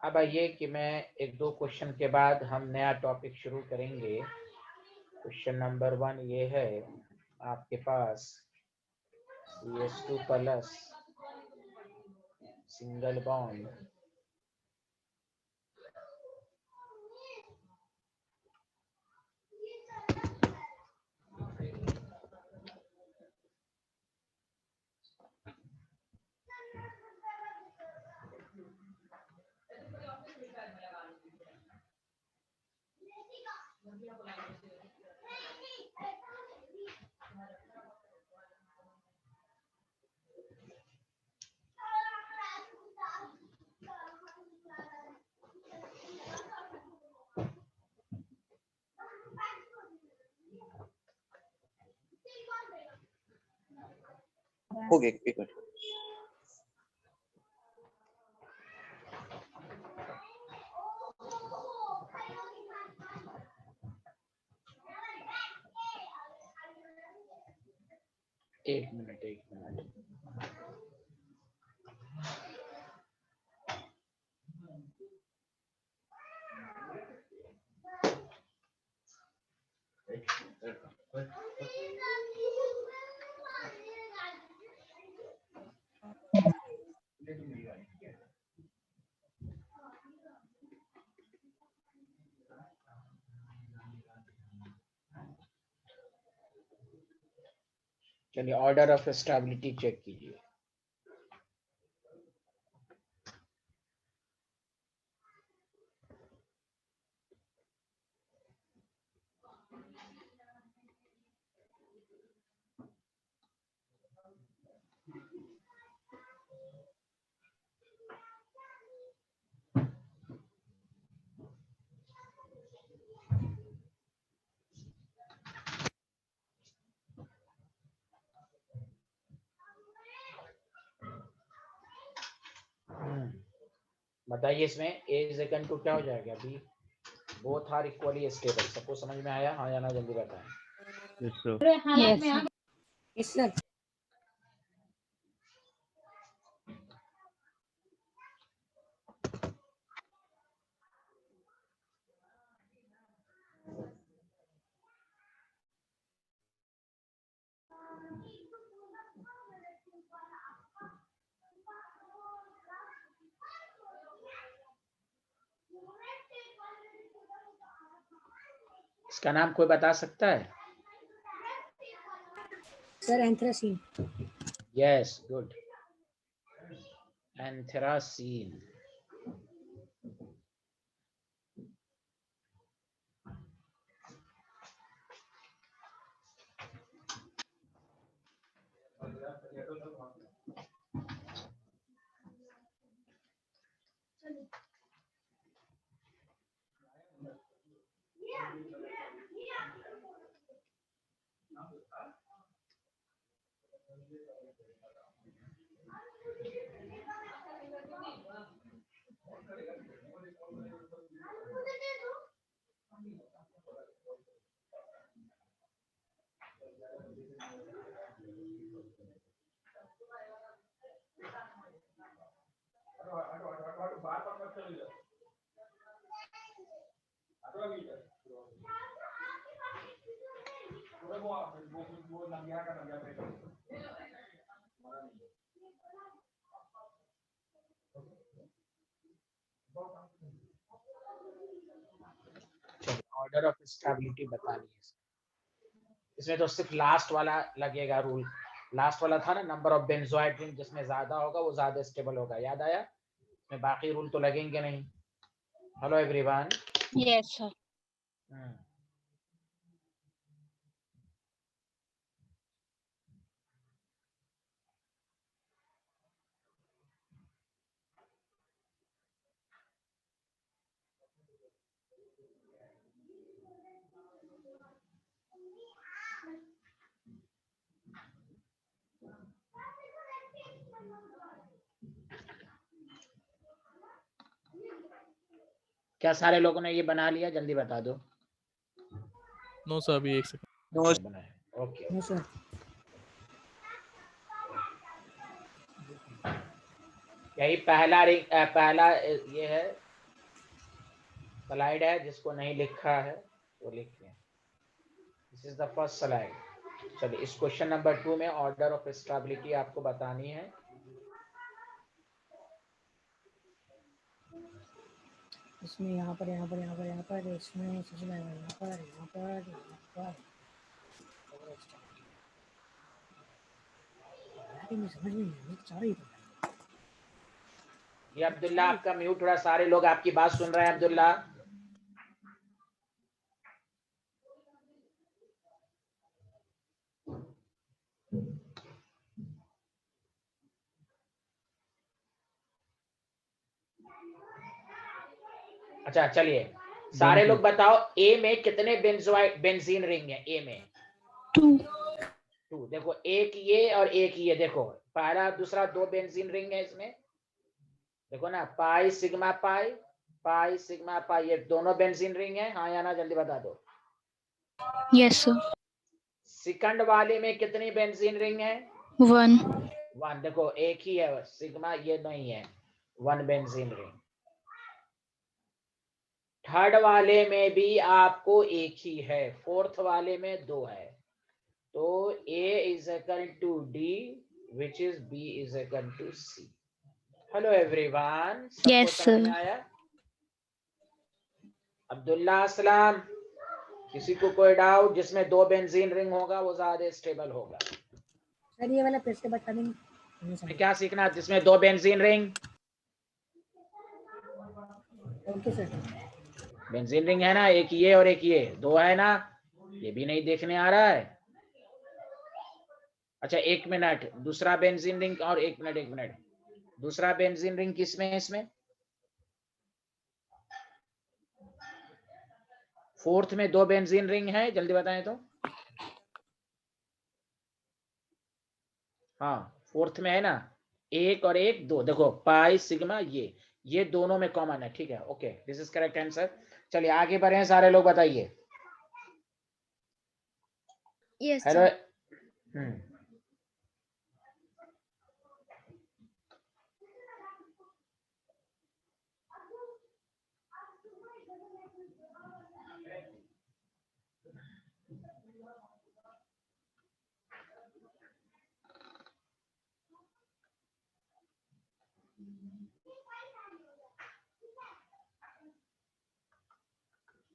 अब आइए कि मैं एक दो क्वेश्चन के बाद हम नया टॉपिक शुरू करेंगे। क्वेश्चन नंबर 1 ये है आपके पास CH2 प्लस सिंगल बॉन्ड हो गया एक मिनट। एक मिनट चलिए ऑर्डर ऑफ स्टेबिलिटी चेक कीजिए। बताइए इसमें A इज इक्वल टू क्या हो जाएगा? B both are equally stable. सबको समझ में आया? हाँ या ना जल्दी बताएं। Yes sir. Yes sir. इसका नाम कोई बता सकता है? Sir anthracene. Yes good, anthracene. Order of stability बता दी। इसमें तो सिर्फ लास्ट वाला लगेगा रूल। लास्ट वाला था ना, नंबर ऑफ बेंजोइड रिंग जिसमें ज्यादा होगा वो ज्यादा स्टेबल होगा। याद आया? इसमें बाकी रूल तो लगेंगे नहीं। Hello everyone. Yes sir. क्या सारे लोगों ने ये बना लिया? जल्दी बता दो। नो सर, अभी एक सेकंड। नो बनाए। Okay no sir. यही पहला ये है स्लाइड है, जिसको नहीं लिखा है वो लिख लें। This is the first slide. चलिए इस क्वेश्चन नंबर 2 में ऑर्डर ऑफ स्टेबिलिटी आपको बतानी है। इसमें यहाँ पर इसमें सबसे पहले यहाँ पर समझ में नहीं चाह रही। ये अब्दुल्ला आपका म्यूट, थोड़ा सारे लोग आपकी बात सुन रहे हैं अब्दुल्ला। अच्छा चलिए सारे लोग बताओ, ए में कितने बेंजीन रिंग है? ए में 2। देखो एक ये और एक ये, देखो पहला दूसरा 2 बेंजीन रिंग है इसमें, देखो ना, pi sigma pi, pi sigma pi, ये दोनों बेंजीन रिंग है। हाँ या ना, जल्दी बता दो। Yes sir. सेकंड वाले में कितनी बेंजीन रिंग है? 1। देखो एक ही है सिग्मा, ये नहीं है, 1 बेंजीन रिंग। थर्ड वाले में भी आपको एक ही है, फोर्थ वाले में 2 है। तो A is equal to D, which is B is equal to C. Hello everyone, सबको Yes, समझ में sir. आया? अब्दुल्ला अस्सलाम, किसी को कोई डाउट? जिसमें 2 बेंजीन रिंग होगा वो ज्यादा स्टेबल होगा। सर ये वाला फिर से बता देंगे। क्या सीखना? जिसमें 2 benzene ring, okay sir. Benzene ring है ना, एक ये और एक ये, 2 है ना, ये भी नहीं देखने आ रहा है। अच्छा एक मिनट, दूसरा बेंजीन रिंग, और एक मिनट, दूसरा बेंजीन रिंग किसमें है? इसमें फोर्थ में 2 बेंजीन रिंग है, जल्दी बताएं तो। हाँ फोर्थ में है ना, एक और एक 2, देखो पाई सिग्मा, ये दोनों में कॉमन है। ठीक है, okay, this is correct answer. चलिए आगे बढ़े, सारे लोग बताइए। Yes, hello. sir.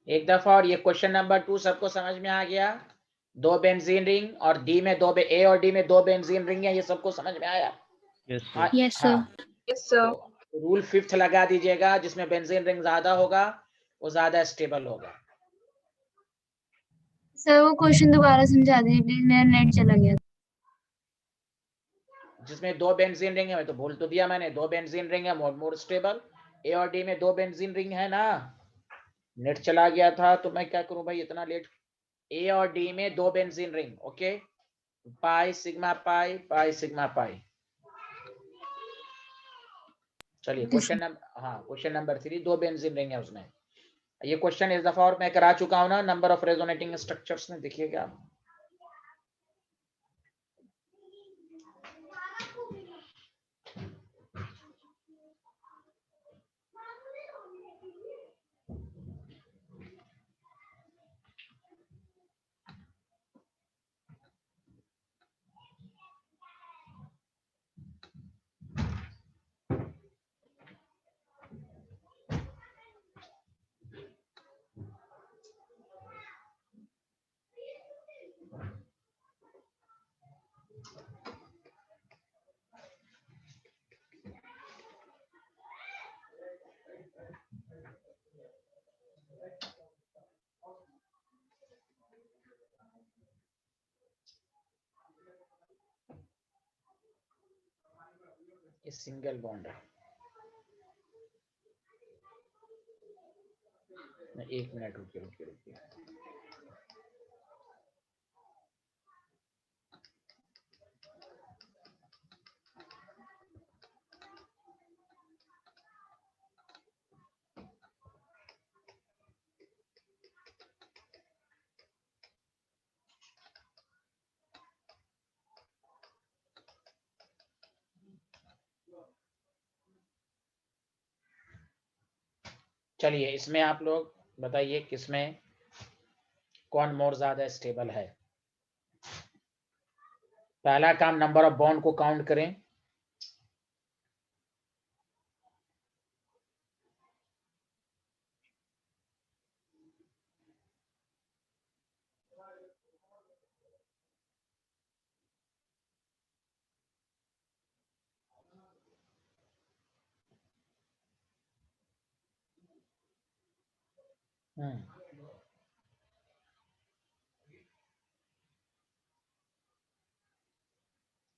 एक दफा और, ये क्वेश्चन नंबर 2 सबको समझ में आ गया? 2 बेंजीन रिंग और डी में 2, ए और डी में 2 बेंजीन रिंग है, ये सबको समझ में आया? हाँ, Yes, sir. Yes sir. तो रूल 5th लगा दीजिएगा, जिसमें बेंजीन रिंग ज्यादा होगा वो ज्यादा स्टेबल होगा। सर वो क्वेश्चन दोबारा समझा दीजिए प्लीज, मेरा नेट चला गया। जिसमें 2 बेंजीन रिंग है, मैं तो बोल तो दिया मैंने, 2 बेंजीन रिंग है, मोर स्टेबल। ए और डी में 2 बेंजीन रिंग है ना, नेट चला गया था तो मैं क्या करूं भाई इतना लेट। ए और डी में 2 benzene ring, okay, pi sigma pi, pi sigma pi. चलिए क्वेश्चन नंबर, हाँ क्वेश्चन नंबर 3, 2 बेंजीन रिंग है उसमें। ये क्वेश्चन इस दफा और मैं करा चुका हूं ना, नंबर ऑफ रेजोनेटिंग स्ट्रक्चर्स में, देखिएगा आप। ये सिंगल बॉन्ड है। एक मिनट रुकिए। चलिए इसमें आप लोग बताइए किसमें कौन मोर ज्यादा स्टेबल है। पहला काम नंबर ऑफ बॉन्ड को काउंट करें।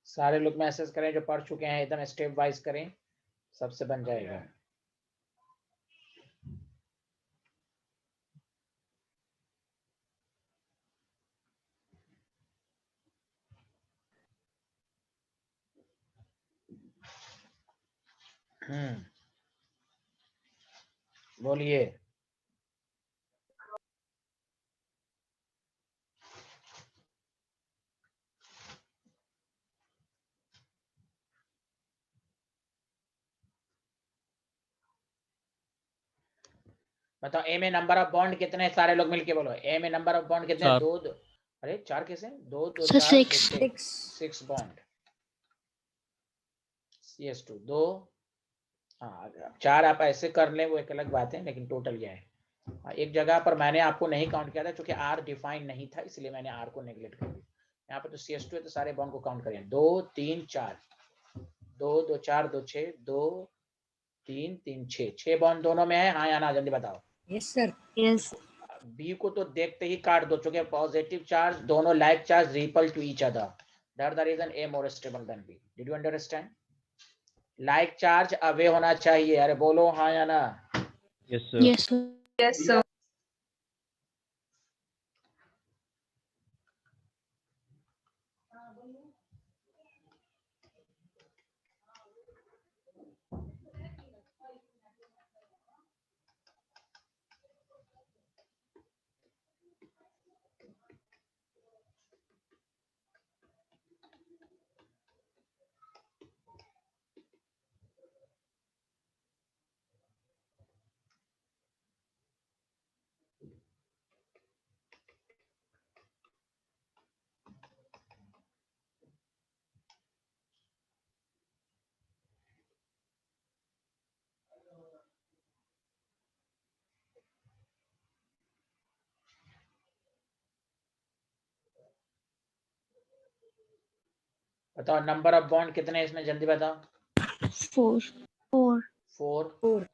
सारे लोग मैसेज करें जो पढ़ चुके हैं, एकदम स्टेप वाइज करें, सबसे बन जाएगा। बोलिए। बताओ ए में नंबर ऑफ बॉन्ड कितने हैं? सारे लोग मिलके बोलो ए में नंबर ऑफ बॉन्ड कितने हैं? 4 दो दो। अरे 4 कैसे? 2 2 So 4 6. 6 बॉन्ड। CS2 2। हाँ 4 आप ऐसे कर लें वो एक अलग बात है, लेकिन टोटल यह है। एक जगह पर मैंने आपको नहीं काउंट किया था क्योंकि R डिफाइन नहीं था, इसलिए मैंने R को नेगलेक्ट कर दिया। यहाँ पर तो CS2 है तो सारे बॉन्ड को काउंट करें। 2 3 4 2 2 4 2 6 2 3 3 6 6 बॉन्ड दोनों में है, हाँ या ना? जल्दी बताओ। Yes sir. Yes. बी को तो देखते ही काट दो, चूंकि पॉजिटिव चार्ज दोनों like charge repel to each other, that the reason A more stable than B. Did you understand? Like charge away होना चाहिए। अरे बोलो हाँ या ना? Yes, sir. Yes, sir. Yes, sir. बताओ नंबर ऑफ बॉन्ड कितने हैं इसमें? जल्दी बताओ। 4. 4. 4। 4।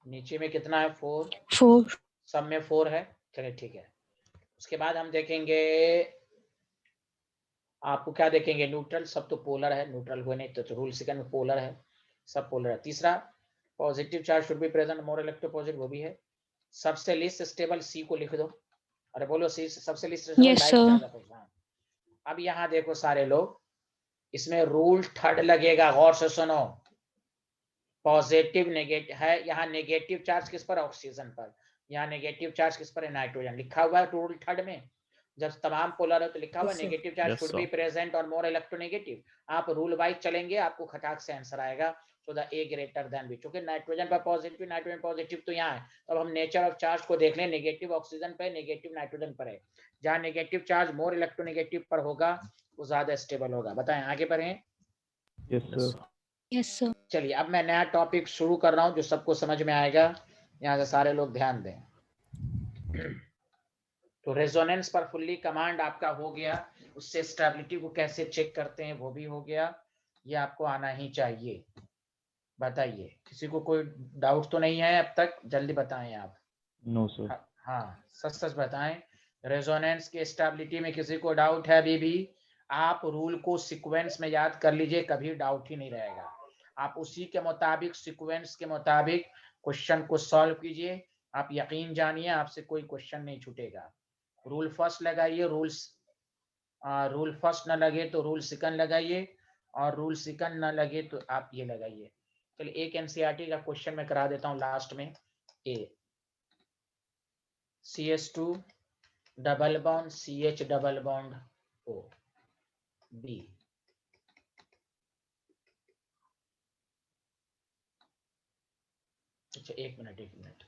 नीचे में कितना है? 4। 4. सब में 4 है। चलिए ठीक है। उसके बाद हम देखेंगे, आपको क्या देखेंगे? न्यूट्रल। सब तो पोलर है, न्यूट्रल हुए नहीं तो रूल सेकंड में पोलर है, सब पोलर है। तीसरा positive charge should be present more electropositive, वो भी है। सबसे लीस्ट स्टेबल सी को लिख दो। अरे बोलो सी सबसे least stable Yes, like sir. Charge opposite. अब यहाँ देखो सारे लोग, इसमें रूल थर्ड लगेगा, गौर से सुनो। पॉजिटिव नेगेटिव है, यहाँ नेगेटिव चार्ज किस पर? ऑक्सीजन पर। यहाँ नेगेटिव चार्ज किस पर है? नाइट्रोजन। लिखा हुआ है रूल थर्ड में, जब तमाम पोलर है तो लिखा हुआ Yes, sir. Negative charge Yes, should sir. Be present और मोर इलेक्ट्रोनेगेटिव। आप रूल वाइज चलेंगे, आपको खटाक से आंसर आएगा। So the A greater than B, क्योंकि नाइट्रोजन पर पॉजिटिव, नाइट्रोजन पॉजिटिव तो यहाँ है। तो अब हम नेचर ऑफ चार्ज को देख लें। नेगेटिव ऑक्सीजन पर, नेगेटिव नाइट्रोजन पर है। जहाँ नेगेटिव चार्ज मोर इलेक्ट्रोनेगेटिव पर होगा वो ज्यादा स्टेबल होगा। बताएं, आगे बढ़ें। Yes, sir. Yes, sir. चलिए अब मैं नया टॉपिक शुरू कर रहा हूं जो सबको समझ में आएगा, यहाँ से सारे लोग ध्यान दें। तो रेजोनेंस पर फुल्ली कमांड आपका हो गया, उससे स्टेबिलिटी को कैसे चेक करते हैं वो भी हो गया। ये आपको आना ही चाहिए। बताइए, किसी को कोई डाउट तो नहीं है अब तक? जल्दी बताएं आप। No, sir. हाँ सच सच बताएं। रेजोनेंस के स्टेबिलिटी में किसी को डाउट है? अभी भी आप रूल को सीक्वेंस में याद कर लीजिए, कभी डाउट ही नहीं रहेगा। आप उसी के मुताबिक, सीक्वेंस के मुताबिक क्वेश्चन को सॉल्व कीजिए। आप यकीन जानिए आपसे कोई क्वेश्चन नहीं छूटेगा। रूल फर्स्ट लगाइए, रूल फर्स्ट न लगे तो रूल सेकंड लगाइए, और रूल सेकंड न लगे तो आप ये लगाइए। चलिए एक एनसीईआरटी का क्वेश्चन मैं करा देता हूँ लास्ट में। ए CS2 double bond CH double bond O, B। अच्छा एक मिनट।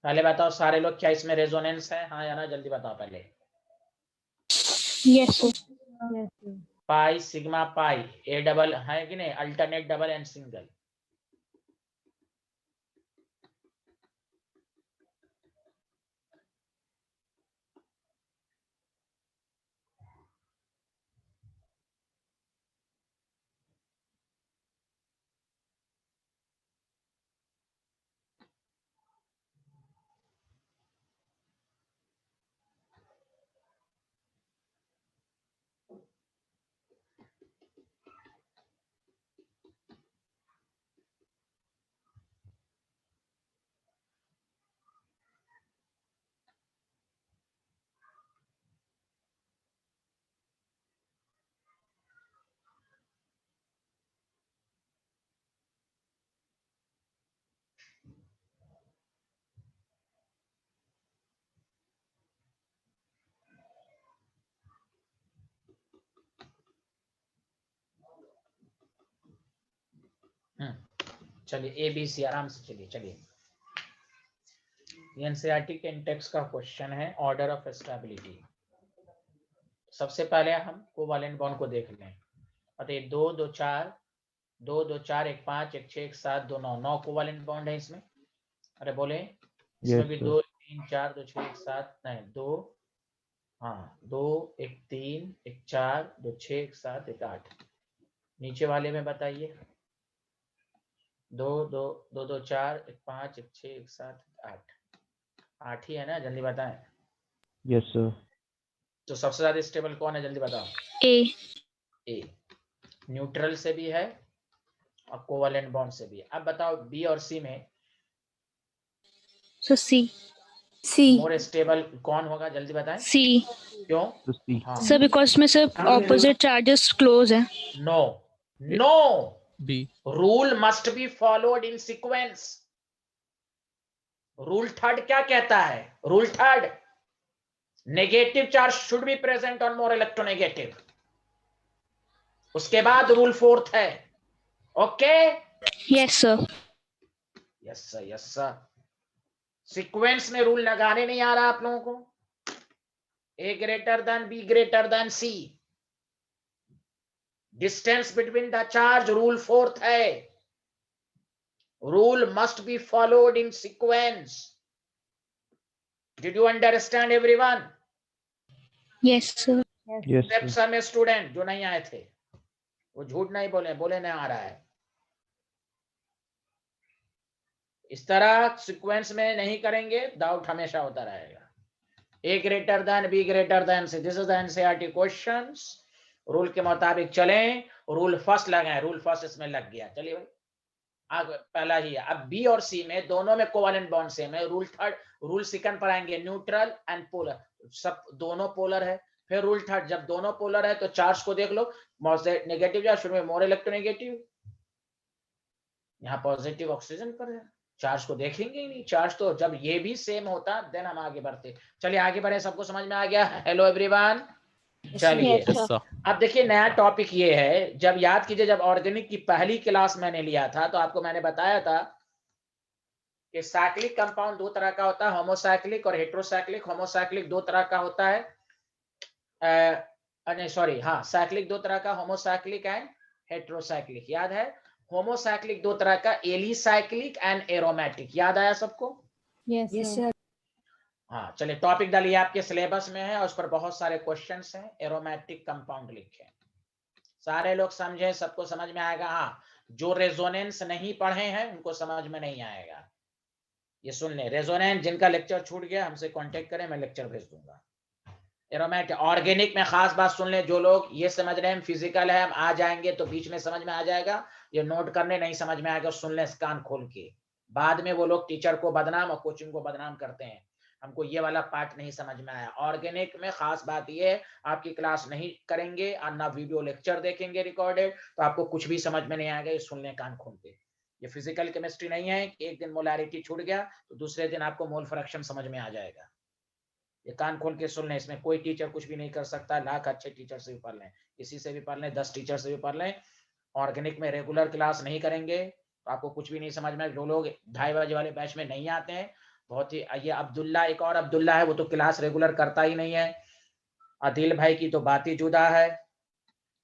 पहले बताओ सारे लोग, क्या इसमें रेजोनेंस है, हाँ या ना, जल्दी बताओ पहले। Yes sir. Pi sigma pi, A double है कि नहीं, अल्टरनेट डबल एंड सिंगल। चलिए ए बी सी आराम से चलिए। चलिए एनसीईआरटी के इंटेक्स का क्वेश्चन है, ऑर्डर ऑफ स्टेबिलिटी। सबसे पहले हम कोवेलेंट बॉन्ड को देख लें। अतः 2 2 4 2 2 4 1 5 1 6 1 7 2 9 9 कोवेलेंट बॉन्ड है इसमें। अरे बोले इसमें Yes, भी sir. 2 3 4 2 6 1 7 नहीं 2, हाँ 2 1 3 1 4 2 6 1 7 1 8। नीचे वाले में बताइए। 2 2 2 2 4 1 5 1 6 1 7 8 8 ही है ना, जल्दी बताएं। Yes, sir. तो सबसे ज्यादा स्टेबल कौन है, जल्दी बताओ। ए न्यूट्रल से भी है और कोवेलेंट बॉन्ड से भी है। अब बताओ बी और सी में सो सी मोर स्टेबल कौन होगा, जल्दी बताएं। सी क्यों? So C. हाँ सर बिकॉज में सर ऑपोजिट चार्जेस क्लोज है। No no, B. Rule must be followed in sequence. Rule third क्या कहता है? Rule third, negative charge should be present on more electronegative. उसके बाद रूल फोर्थ है। Okay yes sir. Yes sir yes sir. Sequence में rule लगाने नहीं आ रहा आप लोगों को। A greater than B greater than C, distance between the charge, rule fourth है। Rule must be followed in sequence. Did you understand everyone? Yes sir. Yes, except sir. Some student जो नहीं आए थे, वो झूठ नहीं बोले, बोले नहीं आ रहा है। इस तरह सीक्वेंस में नहीं करेंगे, डाउट हमेशा होता रहेगा। A greater than B greater than C, this is the NCERT questions. Rule के मुताबिक चलें, रूल फर्स्ट लगाएं। रूल फर्स्ट इसमें लग गया। चलिए भाई आगे पहला ही है। अब बी और सी में दोनों में कोवेलेंट बॉन्ड सेम है। रूल थर्ड, रूल सेकंड पर आएंगे, न्यूट्रल एंड पोलर, सब दोनों पोलर है। फिर रूल थर्ड, जब दोनों पोलर है तो चार्ज को देख लो, नेगेटिव या शुरू में मोर इलेक्ट्रोनेगेटिव, यहाँ पॉजिटिव ऑक्सीजन पर है, चार्ज को देखेंगे ही नहीं। चार्ज तो जब ये भी सेम होता देन हम आगे बढ़ते। चलिए आगे बढ़े, सबको समझ में आ गया? Hello everyone. चलिए Yes, sir. अब देखिए नया टॉपिक ये है, जब याद कीजिए जब ऑर्गेनिक की पहली क्लास मैंने लिया था तो आपको मैंने बताया था कि साइक्लिक कंपाउंड दो तरह का होता है, होमोसाइक्लिक और हेटेरोसाइक्लिक। होमोसाइक्लिक दो तरह का होता है, नहीं सॉरी, हाँ साइक्लिक दो तरह का, होमोसाइक्लिक एंड हेटेरोसाइक्लिक। याद है? होमोसाइक्लिक दो तरह का, एलिसाइक्लिक एंड एरोमेटिक। याद आया सबको? Yes sir. हाँ चलिए टॉपिक डालिए, आपके सिलेबस में है और उस पर बहुत सारे क्वेश्चंस हैं। एरोमेटिक कंपाउंड लिखे, सारे लोग समझे, सबको समझ में आएगा? हाँ, जो रेजोनेंस नहीं पढ़े हैं उनको समझ में नहीं आएगा। ये सुन ले, रेजोनेंस जिनका लेक्चर छूट गया हमसे कांटेक्ट करें, मैं लेक्चर भेज दूंगा। एरोमेटिक ऑर्गेनिक में खास बात सुन ले, जो लोग ये समझ रहे हैं फिजिकल है हम आ जाएंगे तो बीच में समझ में आ जाएगा, ये नोट करने नहीं समझ में आएगा सुन ले कान खोल के। बाद में वो लोग टीचर को बदनाम और कोचिंग को बदनाम करते हैं, हमको ये वाला पार्ट नहीं समझ में आया। ऑर्गेनिक में खास बात ये है, आपकी क्लास नहीं करेंगे और ना वीडियो लेक्चर देखेंगे रिकॉर्डेड, तो आपको कुछ भी समझ में नहीं आएगा, ये सुन ले कान खोल के। ये फिजिकल केमिस्ट्री नहीं है कि एक दिन मोलैरिटी छूट गया तो दूसरे दिन आपको मोल फ्रैक्शन समझ में आ जाएगा। ये कान खोल के सुन लें, इसमें कोई टीचर कुछ भी नहीं कर सकता। लाख अच्छे टीचर से भी पढ़ लें, किसी से भी पढ़ लें, 10 टीचर से भी पढ़ लें, ऑर्गेनिक में रेगुलर क्लास नहीं करेंगे तो आपको कुछ भी नहीं समझ में। जो लोग 2:30 बजे वाले बैच में नहीं आते हैं बहुत ही, ये अब्दुल्ला, एक और अब्दुल्ला है, वो तो क्लास रेगुलर करता ही नहीं है। आदिल भाई की तो बात ही जुदा है,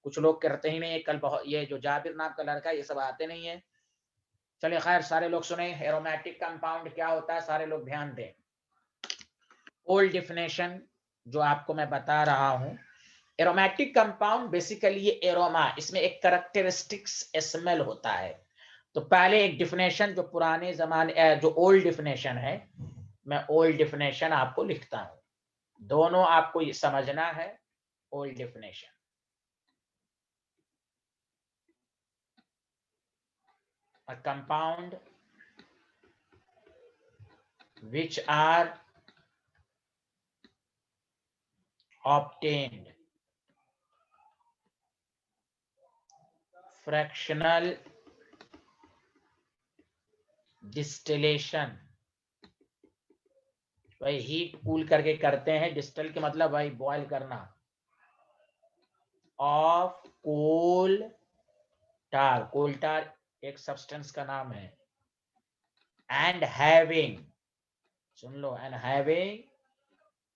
कुछ लोग करते ही नहीं है। कल बहुत, ये जो जाबिर नाम का लड़का, ये सब आते नहीं है। चलिए खैर, सारे लोग सुने एरोमेटिक कंपाउंड क्या होता है, सारे लोग ध्यान दें। ओल्ड डेफिनेशन जो आपको मैं बता रहा हूं, एरोमेटिक कंपाउंड बेसिकली ये एरोमा, इसमें एक कैरेक्टरिस्टिक्स स्मेल होता है। तो पहले एक डिफिनेशन जो पुराने जमाने, जो ओल्ड डिफिनेशन है, मैं ओल्ड डिफिनेशन आपको लिखता हूं, दोनों आपको ये समझना है। Old definition, a compound which are obtained fractional distillation, भाई हीट कूल करके करते हैं, डिस्टिल के मतलब भाई बॉयल करना, ऑफ कोल टार, कोल टार एक सब्सटेंस का नाम है, and having, soon low, and having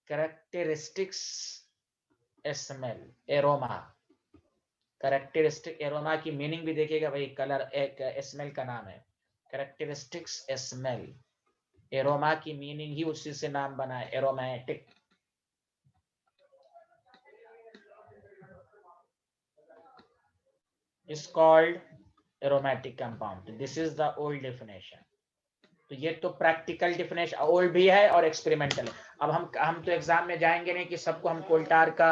characteristics smell, aroma. Characteristic aroma की मीनिंग भी देखिएगा भाई, कलर एक स्मेल का नाम है, कैरेक्टरिस्टिक्स स्मेल। एरोमा की मीनिंग ही उसी से नाम बना है, aromatic. is called aromatic compound. This is the old definition. तो ये तो प्रैक्टिकल डिफिनेशन ओल्ड भी है और एक्सपेरिमेंटल है। अब हम तो एग्जाम में जाएंगे नहीं कि सबको हम कोल्टार का,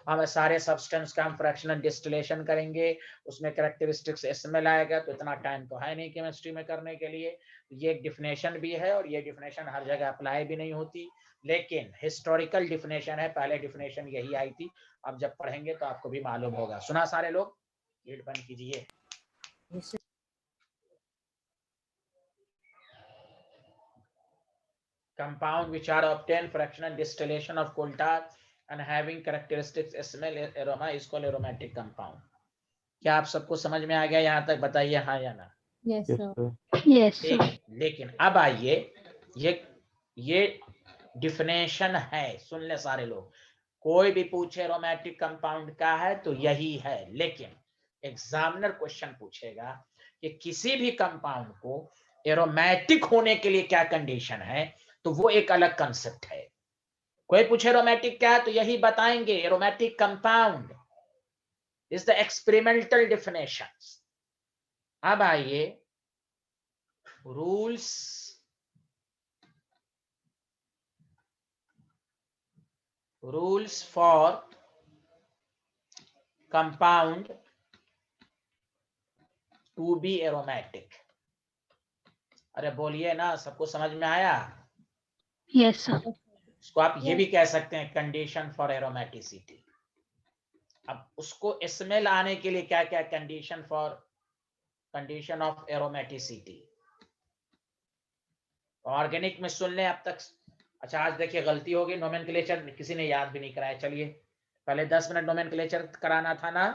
हम सारे सब्सटेंस का हम फ्रैक्शनल डिस्टिलेशन करेंगे, उसमें कैरेक्टरिस्टिक्स स्मेल आएगा, तो इतना टाइम तो है नहीं केमिस्ट्री में करने के लिए। ये एक डिफिनेशन भी है और ये डिफिनेशन हर जगह अप्लाई भी नहीं होती, लेकिन हिस्टोरिकल डिफिनेशन है, पहले डिफिनेशन यही आई थी। अब जब पढ़ेंगे तो आपको भी मालूम होगा। सुना सारे लोग, लीड बंद कीजिए। Yes, sir. Compound which are obtained fractional distillation of coal tar and having characteristics smell aroma is called aromatic compound. क्या आप सबको समझ में आ गया यहाँ तक? बताइए हाँ या ना। Yes, Yes, sir. sir. Yes, sir. लेकिन अब आइए, ये डिफिनेशन है, सुन ले सारे लोग। कोई भी पूछे एरोमेटिक कंपाउंड का है तो यही है, लेकिन एग्जामिनर क्वेश्चन पूछेगा कि किसी भी कंपाउंड को एरोमेटिक होने के लिए क्या कंडीशन है, तो वो एक अलग कंसेप्ट है। कोई पूछे एरोमेटिक क्या है तो यही बताएंगे, aromatic compound is the experimental definitions. अब आइए rules for compound to be aromatic। अरे बोलिए ना, सबको समझ में आया? Yes, sir. इसको आप ये भी कह सकते हैं कंडीशन फॉर एरोमेटिसिटी। अब उसको स्मेल आने के लिए क्या क्या condition for, condition of aromaticity. Organic में सुन लें अब तक। अच्छा आज देखिए गलती हो गई, नोमेनक्लेचर किसी ने याद भी नहीं कराया। चलिए पहले 10 मिनट नोमेनक्लेचर कराना था ना,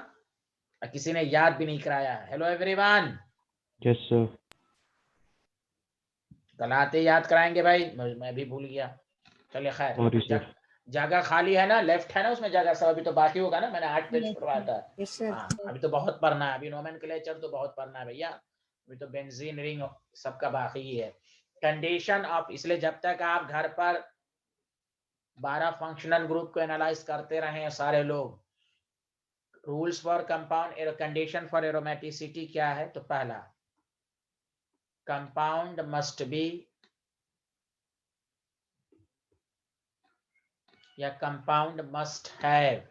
किसी ने याद भी नहीं कराया। Hello everyone. Yes, sir. कल आते याद कराएंगे भाई, मैं भी भूल गया। चलिए Sorry, sir. खैर, जगह खाली है ना, लेफ्ट है ना उसमें जगह सब, अभी तो बाकी होगा ना, मैंने 8 पेज Yes, पढ़वाया था। Yes, sir. हाँ अभी तो बहुत पढ़ना है, अभी नोमेनक्लेचर तो बहुत पढ़ना है भैया, अभी तो बेंजीन रिंग सबका बाकी ही है। कंडीशन ऑफ, इसलिए जब तक आप घर पर 12 फंक्शनल ग्रुप को एनालाइज करते रहे सारे लोग, rules for compound, condition for aromaticity क्या है, तो पहला कंपाउंड मस्ट बी या compound must have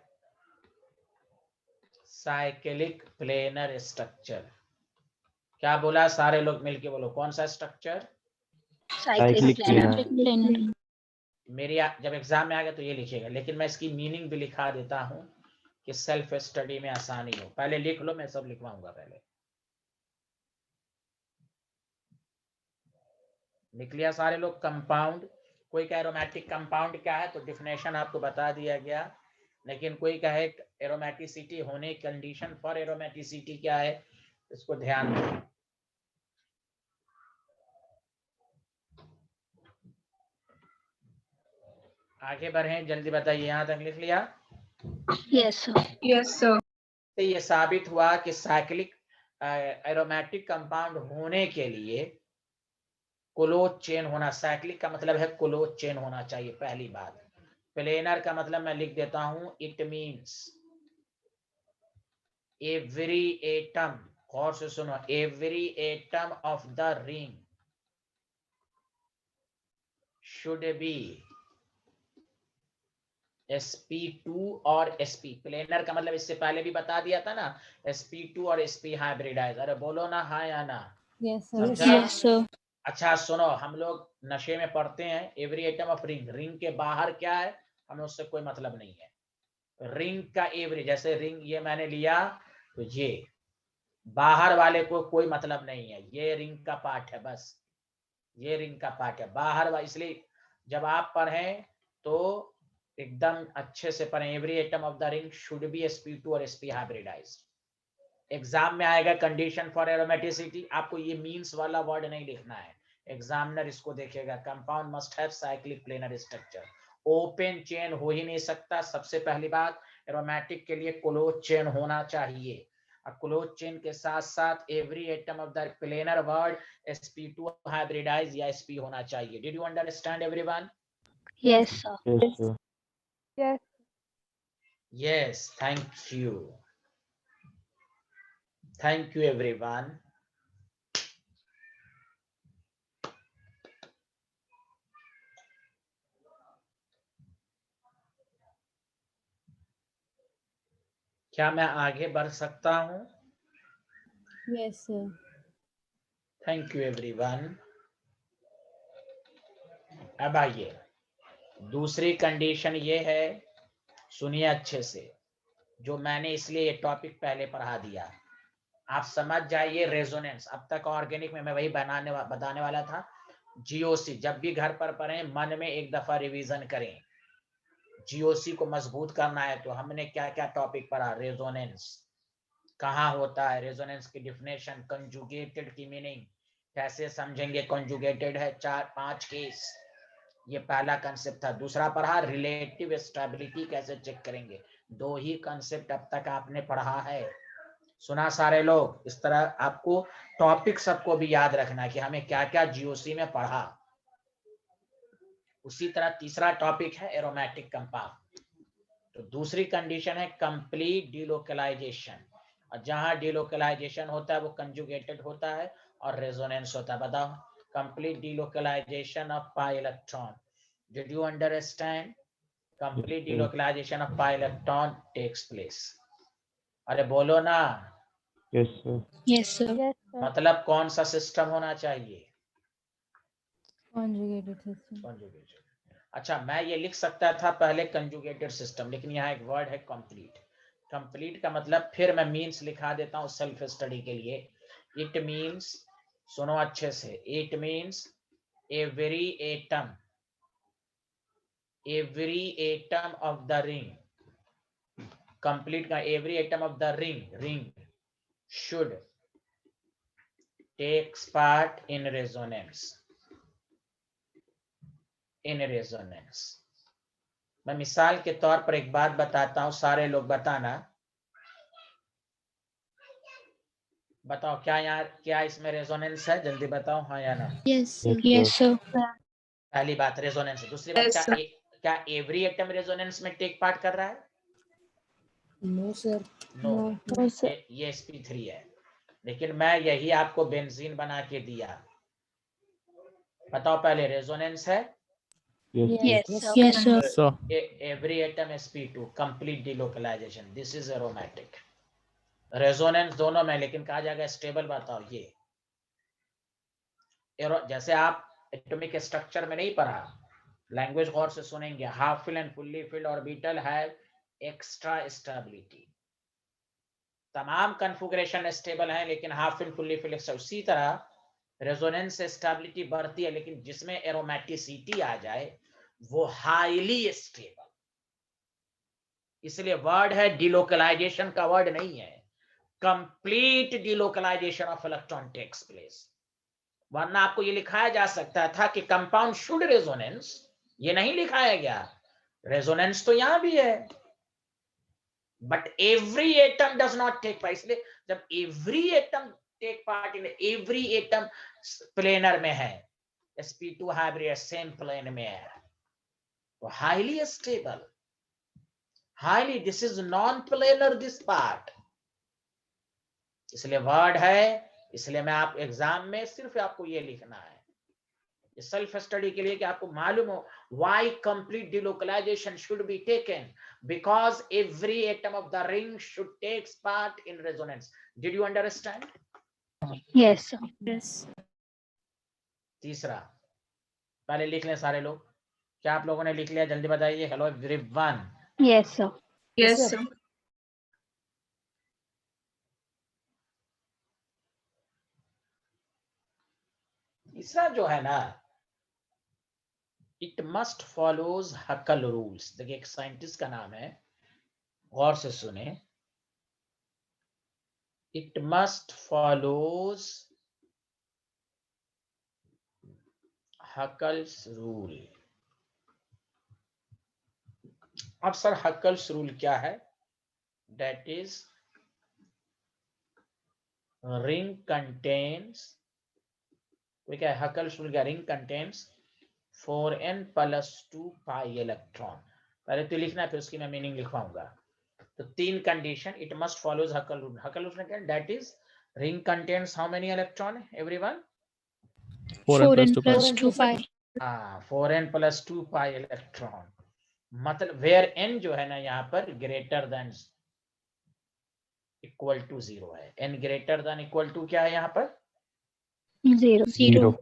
cyclic planar structure. क्या बोला सारे लोग मिलके बोलो, कौन सा स्ट्रक्चर? Cyclic planar. मेरी जब एग्जाम में आ गया तो ये लिखिएगा, लेकिन मैं इसकी मीनिंग भी लिखा देता हूं कि सेल्फ स्टडी में आसानी हो। पहले लिख लो, मैं सब लिखवाऊंगा। पहले लिख लिया सारे लोग? कंपाउंड, कोई कहे एरोमेटिक कंपाउंड क्या है तो डिफिनेशन आपको बता दिया गया, लेकिन कोई कहे एरोमेटिसिटी होने, कंडीशन फॉर एरोमेटिसिटी क्या है, इसको ध्यान दें। आगे बढ़े, जल्दी बताइए, यहाँ तक लिख लिया? Yes, sir. Yes, sir. तो ये साबित हुआ कि साइक्लिक एरोमेटिक कंपाउंड होने के लिए क्लोज चेन होना, साइक्लिक का मतलब है क्लोज चेन होना चाहिए, पहली बात। प्लेनर का मतलब मैं लिख देता हूं, इट मींस एवरी एटम, और से सुनो, every atom of the ring should be sp2 और sp। प्लेनर का मतलब इससे पहले भी बता दिया था ना, sp2 और sp हाइब्रिडाइज। अरे बोलो ना हाँ या ना? Yes, sir. समझा? Yes, sir. अच्छा सुनो, हम लोग नशे में पढ़ते हैं, every atom of ring, ring के बाहर क्या है हमें उससे कोई मतलब नहीं है। रिंग का एवरी, जैसे रिंग ये मैंने लिया तो ये बाहर वाले को कोई मतलब नहीं है, ये रिंग का पार्ट है, बस ये रिंग का पार्ट है, बाहर। इसलिए जब आप पढ़ें तो एकदम अच्छे से पढ़ें, every atom of the ring should be sp2 और sp हाइब्रिडाइज्ड। एग्जाम में आएगा कंडीशन फॉर एरोमेटिसिटी, आपको ये मींस वाला वर्ड नहीं लिखना है, एग्जामिनर इसको देखेगा। Compound must have cyclic planar structure, open chain हो ही नहीं सकता। सबसे पहली बात, एरोमेटिक के लिए क्लोज चेन होना चाहिए, और क्लोज चेन के साथ साथ every atom of the planar word sp2 hybridize या sp होना चाहिए। Did you understand everyone? Yes, sir. Yes, sir. Yes, thank you, thank you everyone. क्या मैं आगे बढ़ सकता हूं? Yes, sir. Thank you everyone. अब आइए, दूसरी कंडीशन ये है, सुनिए अच्छे से, जो मैंने इसलिए ये टॉपिक पहले पढ़ा दिया, आप समझ जाइए। रेजोनेंस, अब तक ऑर्गेनिक में मैं वही बताने वाला था। जीओसी जब भी घर पर पढ़ें, मन में एक दफा रिवीजन करें। जीओसी को मजबूत करना है तो हमने क्या क्या टॉपिक पढ़ा, रेजोनेंस कहाँ होता है, रेजोनेंस की डिफिनेशन, कंजुगेटेड की मीनिंग कैसे समझेंगे, कंजुगेटेड है 4-5 केस, ये पहला कंसेप्ट था। दूसरा पढ़ा रिलेटिव स्टेबिलिटी कैसे चेक करेंगे, 2 ही कंसेप्ट अब तक आपने पढ़ा है। सुना सारे लोग? इस तरह आपको टॉपिक सबको भी याद रखना है कि हमें क्या क्या जीओसी में पढ़ा। उसी तरह तीसरा टॉपिक है एरोमेटिक कंपाउंड। तो दूसरी कंडीशन है कंप्लीट डिलोकलाइजेशन, और जहां डिलोकलाइजेशन होता है वो कंजुगेटेड होता है और रेजोनेंस होता है। बताओ, complete delocalization of pi electron, did you understand? Complete delocalization of pi electron takes place. अरे बोलो ना? Yes, sir. Yes, sir. मतलब कौन सा सिस्टम होना चाहिए? Conjugated system. कंजुगेटेड। अच्छा, मैं ये लिख सकता था पहले कंजुगेटेड सिस्टम, लेकिन यहाँ एक वर्ड है कंप्लीट। कंप्लीट का मतलब फिर मैं मीन्स लिखा देता हूँ सेल्फ स्टडी के लिए। इट मीन्स, सुनो अच्छे से, it means every atom of the ring, complete का every atom of the ring should takes part in resonance, मैं मिसाल के तौर पर एक बात बताता हूं, सारे लोग बताना, बताओ क्या यहाँ, क्या इसमें रेजोनेंस है? जल्दी बताओ हाँ या ना? Yes, sir. Yes, Yes, sir. पहली बात रेजोनेंस है। दूसरी बात, Yes, क्या एवरी एटम रेजोनेंस में टेक पार्ट कर रहा है? No, sir. No, No, sir. ये sp3 है, लेकिन मैं यही आपको बेंजीन बना के दिया। बताओ पहले रेजोनेंस है? Yes, Yes, sir. Yes, sir. sir. Every atom sp2, complete delocalization, this is aromatic। Resonance दोनों में, लेकिन कहा जाएगा स्टेबल। बताओ ये जैसे आप एटॉमिक स्ट्रक्चर में नहीं पढ़ा, लैंग्वेज गौर से सुनेंगे, half filled and fully filled orbital have extra stability. तमाम कॉन्फ़िगरेशन स्टेबल है, लेकिन half filled fully filled extra. उसी तरह रेजोनेंस से स्टेबिलिटी बढ़ती है, लेकिन जिसमें एरोमेटिसिटी आ जाए वो हाईली स्टेबल। इसलिए वर्ड है डिलोकलाइजेशन का वर्ड नहीं है, complete delocalization of electron takes place. वरना आपको ये लिखाया जा सकता था कि कंपाउंड शुड रेजोनेंस, ये नहीं लिखाया गया। रेजोनेंस तो यहां भी है, but every atom does not take part. इसलिए जब every atom take part in, every atom planar में है, sp2 हाइब्रिड सेम प्लेन में है, तो highly stable, highly, this is non planar this part, इसलिए वर्ड है। इसलिए मैं आप एग्जाम में सिर्फ आपको ये लिखना है, सेल्फ स्टडी के लिए, कि आपको मालूम हो why complete delocalization should be taken, because every atom of the ring should takes part in resonance. Did you understand? Yes, sir. Yes. तीसरा, पहले लिख लें सारे लोग। क्या आप लोगों ने लिख लिया? जल्दी बताइए। Hello everyone. Yes, sir. Yes, Yes, sir. तीसरा जो है ना, इट मस्ट फॉलोज हकल रूल्स। देखिए एक साइंटिस्ट का नाम है, गौर से सुने, it must follows Huckel's rule. अब सर हकल्स रूल क्या है? दैट इज रिंग कंटेन्स, क्या है हकल्स रूल? क्या ring contains 4n+2 pi electron. पहले तो लिखना है, फिर उसकी मैं मीनिंग लिखवाऊंगा। तो तीन condition, it must follows हकल rule. हकल rule क्या है? That is ring contains how many electron everyone? 4n plus 2 pi. 4n+2 pi electron. मतलब वेयर n जो है ना यहाँ पर ग्रेटर देन इक्वल टू 0 है। n greater than equal to क्या है यहाँ पर? 0. Zero.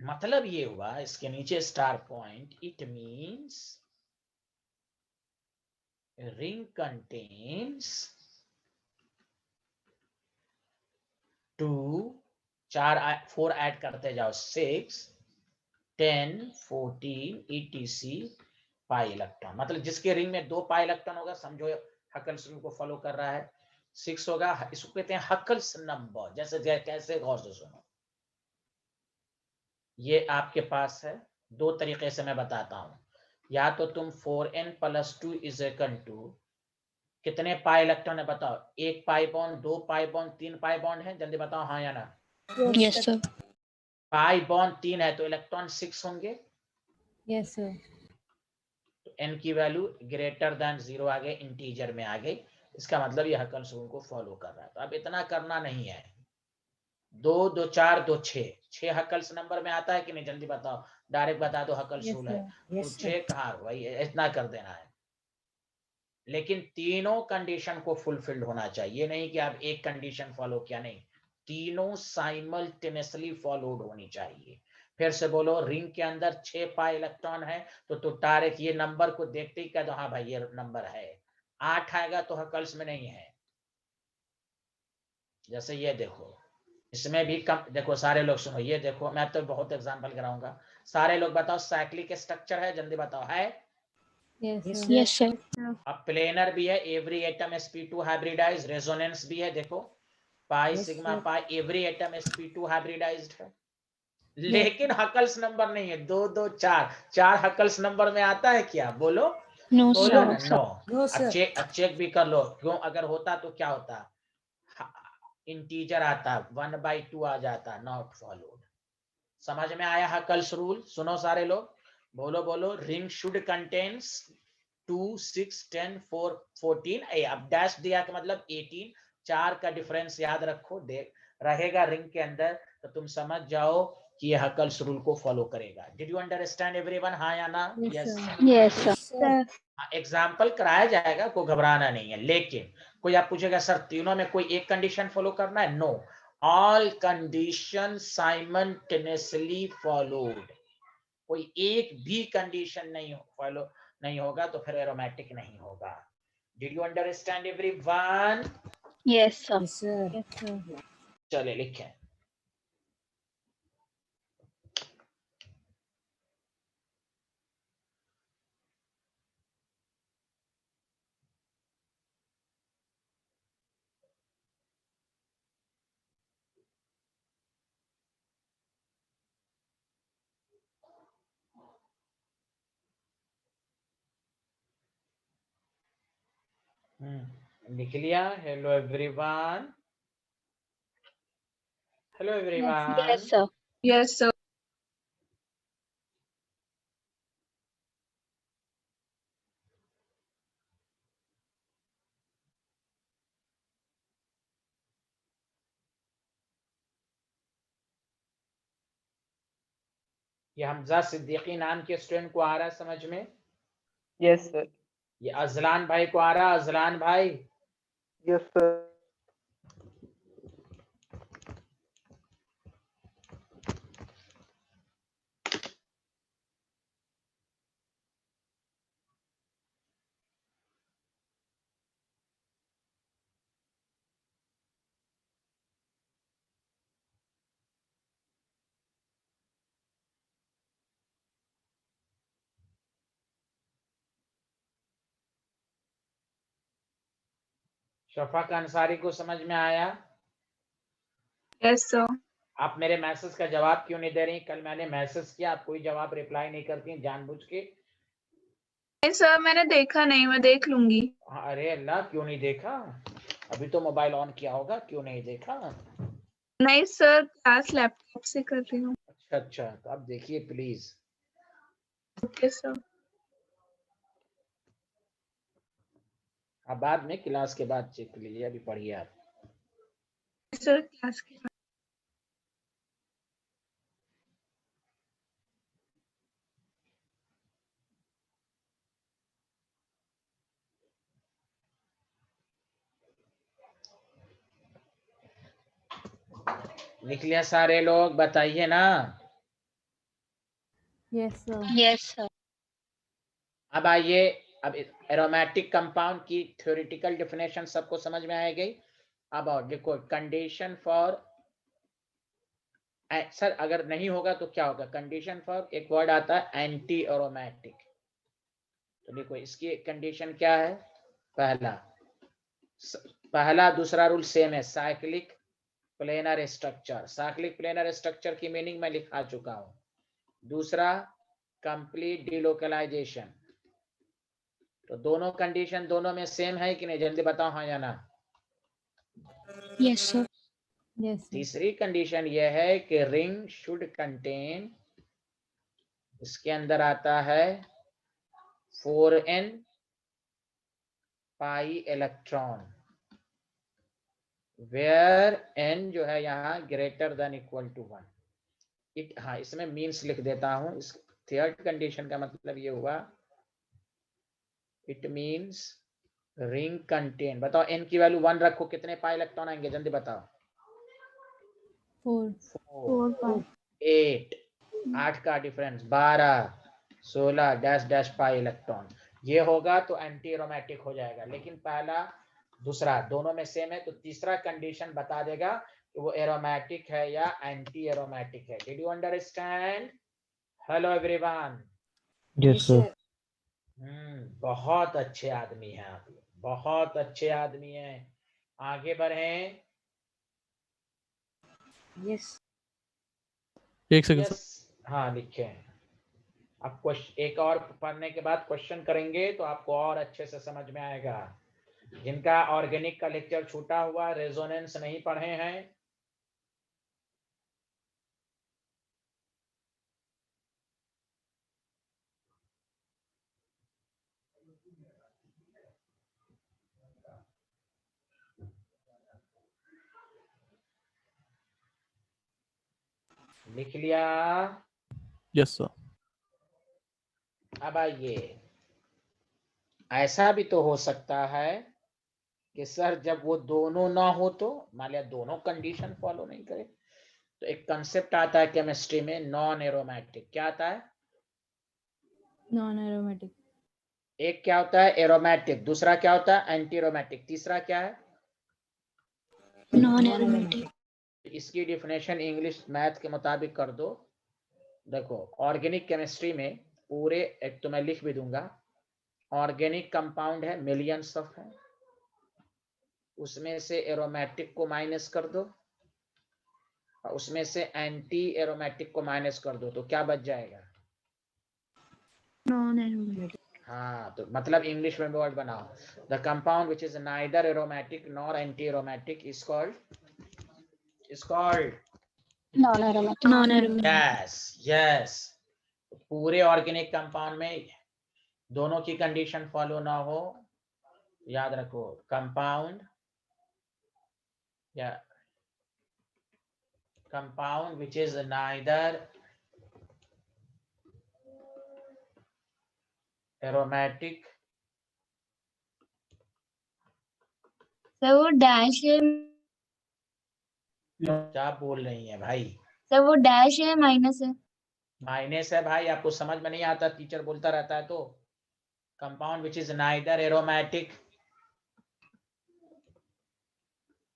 मतलब ये हुआ, इसके नीचे star point, it means ring contains 2, 4 add करते जाओ, 6, 10, 14 etc पाई इलेक्ट्रॉन। मतलब जिसके रिंग में 2 पाई इलेक्ट्रॉन होगा, समझो हकल्स रूल को फॉलो कर रहा है। 6 होगा, इसको कहते हैं हकल्स नंबर। जैसे कैसे, गौर से सुनो, ये आपके पास है, दो तरीके से मैं बताता हूं। या तो तुम 4n+2 इज इक्वल टू कितने पाई इलेक्ट्रॉन है बताओ? 1 pi bond, 2 pi bond, 3 pi bond है? जल्दी बताओ हाँ या ना। Yes, sir. पाई बॉन्ड 3 है तो इलेक्ट्रॉन 6 होंगे। yes, sir. तो n की वैल्यू ग्रेटर देन 0 आ गई, इंटीजर में आ गई। इसका मतलब ये हकल्स रूल को फॉलो कर रहा है। तो अब इतना करना नहीं है। 2 2 4 2 6 हकल्स नंबर में आता है कि नहीं? जल्दी बताओ, डायरेक्ट बता दो हकल्स Yes, रूल sir. है। तो Yes, sir. 6 कहाँ भाई, इतना कर देना है। लेकिन तीनों कंडीशन को फुलफिल्ड होना चाहिए, नहीं कि आप एक कंडीशन फॉलो किया, नहीं, तीनों साइमल्टेनियसली फॉलोड होनी चाहिए। फिर से बोलो, रिंग के अंदर 6 पाई इलेक्ट्रॉन है तो डायरेक्ट ये नंबर को देखते ही कह दो हाँ भाई ये नंबर है। 8 आएगा तो हकल्स में नहीं है। जैसे ये देखो, इसमें भी कम, देखो सारे लोग सुनो, ये देखो मैं तो बहुत एग्जांपल कराऊंगा। सारे लोग बताओ साइक्लिक स्ट्रक्चर है? जल्दी बताओ, है? Yes, Yes, sir. Yes, sir. अब प्लेनर भी है, every atom sp2 hybridised, resonance भी है, देखो पाई Yes, सिग्मा sir. पाई, एवरी एटम sp2 हाइब्रिडाइज्ड है। Yes. लेकिन हकल्स नंबर नहीं है। 2 2 4 हकल्स नंबर में आता है क्या? बोलो, No, बोलो sir. ना, नो। No, अब sir. चेक भी कर लो, क्यों? अगर होता तो क्या होता? इंटीजर आता, 1/2 आ जाता, नॉट फॉलोड। समझ में आया हकल्स रूल? सुनो सारे लोग, बोलो बोलो, रिंग शुड कंटेन्स 2 6 10 4 14। अब डैश दिया का मतलब 18, 4 का डिफरेंस याद रखो, देख रहेगा रिंग के अंदर, तो तुम समझ जाओ कि ये हकल्स रूल को फॉलो करेगा। Did you understand everyone? हाँ या ना? Yes, yes. sir. Yes, sir. Yes, sir. Example कराया जाएगा, कोई घबराना नहीं है। लेकिन कोई आप पूछेगा सर तीनों में कोई एक कंडीशन फॉलो करना है? No, all condition simultaneously followed. कोई एक भी कंडीशन नहीं फॉलो नहीं होगा तो फिर एरोमेटिक नहीं होगा। Did you understand everyone? Yes, sir. Yes, sir. Yes, sir. चले लिखें। लिख लिया? Hello everyone, hello everyone. Yes, sir. Yes, sir. ये हमजा सिद्दीकी नाम के स्टूडेंट को आ रहा है समझ में? Yes, sir. ये अजलान भाई को आ रहा है? अजलान भाई, Yes, sir. शफक अंसारी को समझ में आया? Yes, sir. आप मेरे मैसेज का जवाब क्यों नहीं दे रही? कल मैंने मैसेज किया, आप कोई जवाब रिप्लाई नहीं करती जानबूझ के। नहीं सर, मैंने देखा नहीं, मैं देख लूंगी। हाँ, अरे अल्लाह, क्यों नहीं देखा? अभी तो मोबाइल ऑन किया होगा, क्यों नहीं देखा? नहीं सर, क्लास लैपटॉप से कर रही हूँ। अच्छा अच्छा, तो आप देखिए प्लीज। Okay sir. अब बाद में क्लास के बाद चेक लीजिए, अभी पढ़िए आप। सर क्लास के बाद। लिख लिया सारे लोग? बताइए ना। Yes, sir. Yes, sir. अब आइए, अब एरोमेटिक कंपाउंड की थ्योरेटिकल डेफिनेशन सबको समझ में आ गई। अब और देखो, कंडीशन फॉर, सर अगर नहीं होगा तो क्या होगा? कंडीशन फॉर एक वर्ड आता है एंटी एरोमेटिक। तो देखो इसकी कंडीशन क्या है? पहला दूसरा रूल सेम है, cyclic planar structure. Cyclic planar structure की मीनिंग मैं लिखा चुका हूं। दूसरा, कंप्लीट डिलोकलाइजेशन। तो दोनों कंडीशन दोनों में सेम है कि नहीं? जल्दी बताओ हाँ या ना। Yes, sir. Yes, sir. तीसरी कंडीशन यह है कि रिंग शुड कंटेन, इसके अंदर आता है 4n pi electron, where n जो है यहाँ ग्रेटर देन इक्वल टू 1। हाँ, इसमें मीन्स लिख देता हूं। इस थर्ड कंडीशन का मतलब ये हुआ, इट मीन्स रिंग कंटेन, बताओ n की वैल्यू 1 रखो, कितने पाई इलेक्ट्रॉन आएंगे? जल्दी बताओ। 4. 4 8 8 का difference 12 16 dash dash pi electron. ये होगा तो एंटी एरोमेटिक हो जाएगा। लेकिन पहला दूसरा दोनों में सेम है, तो तीसरा कंडीशन बता देगा कि वो एरोमेटिक है या एंटी एरोमेटिक है। Did you understand? Hello everyone. Yes, sir. बहुत अच्छे आदमी हैं आप लोग, बहुत अच्छे आदमी हैं। आगे बढ़ें। यस एक सेकंड यस, हाँ लिखे। अब क्वेश्चन एक और पढ़ने के बाद क्वेश्चन करेंगे तो आपको और अच्छे से समझ में आएगा। जिनका ऑर्गेनिक का लेक्चर छूटा हुआ, रेजोनेंस नहीं पढ़े हैं, लिख लिया? Yes sir. अब आइए, ऐसा भी तो हो सकता है कि सर जब वो दोनों ना हो, तो मान लिया दोनों कंडीशन फॉलो नहीं करे, तो एक कंसेप्ट आता है केमिस्ट्री में, नॉन एरोमेटिक। क्या आता है? Non-aromatic. एक क्या होता है? एरोमेटिक। दूसरा क्या होता है? Anti aromatic. तीसरा क्या है? Non-aromatic. इसकी डिफिनेशन इंग्लिश मैथ के मुताबिक कर दो। देखो, ऑर्गेनिक केमिस्ट्री में पूरे, एक तो मैं लिख भी दूंगा, ऑर्गेनिक कंपाउंड है, मिलियंस ऑफ है, उसमें से एरोमेटिक को माइनस कर दो और उसमें से एंटी एरोमेटिक को माइनस कर दो, तो क्या बच जाएगा? Non-aromatic. हाँ, तो मतलब इंग्लिश में वर्ड बनाओ. The compound which is neither aromatic nor anti aromatic is called Non-aromatic. Yes. पूरे ऑर्गेनिक कंपाउंड में दोनों की कंडीशन फॉलो ना हो, याद रखो, कंपाउंड या compound which is neither aromatic. Sir वो डैश है, क्या बोल रही है भाई? सर वो डैश है माइनस है. माइनस है भाई, आपको समझ में नहीं आता, टीचर बोलता रहता है. तो compound which is neither aromatic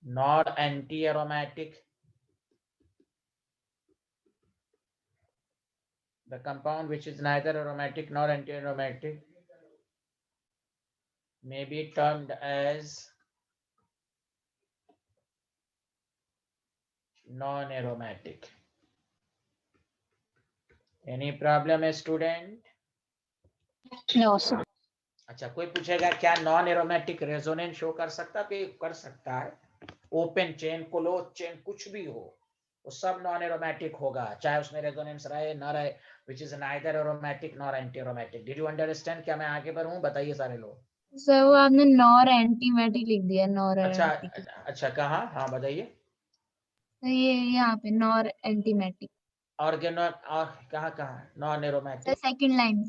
not anti aromatic. The compound which is neither aromatic nor anti-aromatic may be termed as non-aromatic. Any problem, student? No sir. अच्छा, कोई पूछेगा क्या नॉन एरोमेटिक रेजोनेंस शो कर सकता है? कर सकता है. ओपन चेन, क्लोज चेन, कुछ भी हो, वो सब नॉन एरोमेटिक होगा, चाहे उसमें रेजोनेंस रहे ना रहे. विच is neither aromatic nor anti aromatic. Did you understand? क्या मैं आगे बढ़ूं? बताइए सारे लोग. सर वो आपने नॉर एंटीमेटिक लिख दिया, नॉर अच्छा एरोमेटिक. अच्छा, कहाँ? हाँ बताइए. ये यहाँ पे नॉर एंटीमेटिक. ऑर्गेनो और कहाँ कहाँ non sir aromatic? Second line.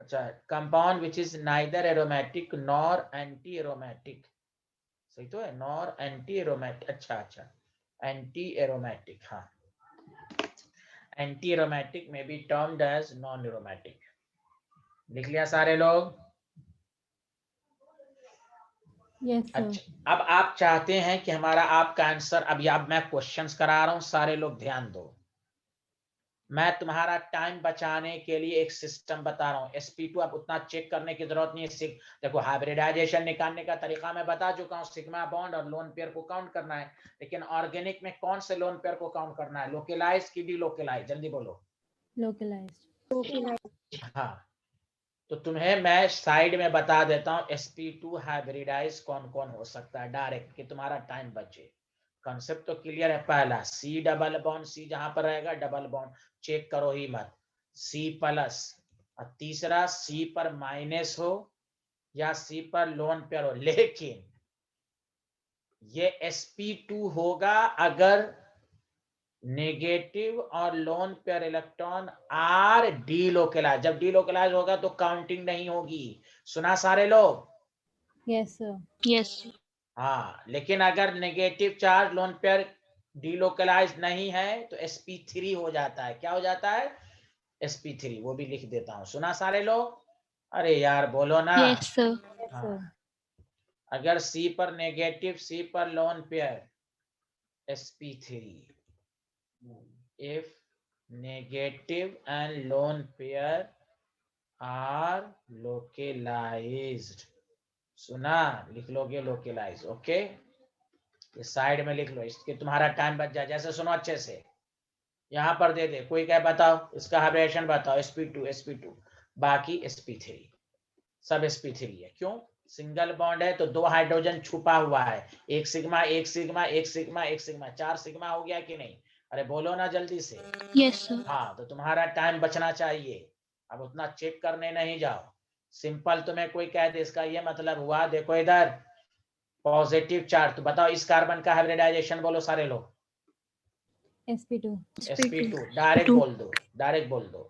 अच्छा, compound which is neither aromatic nor anti aromatic. सही तो है, नॉर एंटी एरोमेटिक. अच्छा अच्छा, एंटी एरोमेटिक. हाँ, एंटी एरोमेटिक में be termed as non aromatic. लिख लिया सारे लोग? Yes, sir. अच्छा, अब आप चाहते हैं कि हमारा आपका आंसर, अभी आप मैं क्वेश्चंस करा रहा हूं, सारे लोग ध्यान दो. मैं तुम्हारा टाइम बचाने के लिए एक सिस्टम बता रहा हूँ. sp2 आप उतना चेक करने की जरूरत नहीं है. देखो, हाइब्रिडाइजेशन निकालने का तरीका मैं बता चुका हूँ. सिग्मा बॉन्ड और लोन पेयर को काउंट करना है. लेकिन ऑर्गेनिक में कौन से लोन पेयर को काउंट करना है? लोकेलाइज की डिलोकेलाइज? जल्दी बोलो. Localized. हाँ, तो तुम्हें मैं साइड में बता देता हूँ sp2 हाइब्रिडाइज कौन कौन हो सकता है डायरेक्ट, कि तुम्हारा टाइम बचे. कंसेप्ट तो क्लियर है. पहला सी डबल बॉन्ड, सी जहां पर रहेगा डबल बॉन्ड चेक करो ही मत, सी प्लस. और तीसरा सी पर माइनस हो या सी पर लोन पेयर हो. लेकिन ये sp2 होगा अगर नेगेटिव और लोन पेयर इलेक्ट्रॉन आर डीलोकेलाइज. जब डीलोकेलाइज होगा तो काउंटिंग नहीं होगी. सुना सारे लोग? Yes, sir. यस. हाँ, लेकिन अगर नेगेटिव चार्ज लोन पेयर डीलोकेलाइज नहीं है तो sp3 हो जाता है. क्या हो जाता है? sp3. वो भी लिख देता हूं. सुना सारे लोग? अरे यार बोलो ना. Yes sir. Yes, हाँ, sir. अगर C पर नेगेटिव, C पर lone pair sp3. if negative and lone pair are localized. सुना? लिख लोगे localized. ओके, ये साइड में लिख लो, इसके तुम्हारा टाइम बच जाए. जैसे सुनो अच्छे से, यहाँ पर दे दे, कोई क्या बताओ इसका हाइब्रिडेशन बताओ. sp2 बाकी sp3 सब sp3 है. क्यों? सिंगल बॉन्ड है तो दो हाइड्रोजन छुपा हुआ है. एक सिग्मा एक सिग्मा एक सिग्मा एक सिग्मा, 4 सिग्मा हो गया कि नहीं? अरे बोलो ना जल्दी से. Yes sir. हाँ, तो तुम्हारा टाइम बचना चाहिए. अब उतना चेक करने नहीं जाओ. सिंपल तुम्हें कोई कह दे इसका ये मतलब हुआ, देखो इधर पॉजिटिव चार्ज, तो बताओ इस कार्बन का हाइब्रिडाइजेशन बोलो सारे लोग. sp2. sp2. डायरेक्ट बोल दो, डायरेक्ट बोल दो.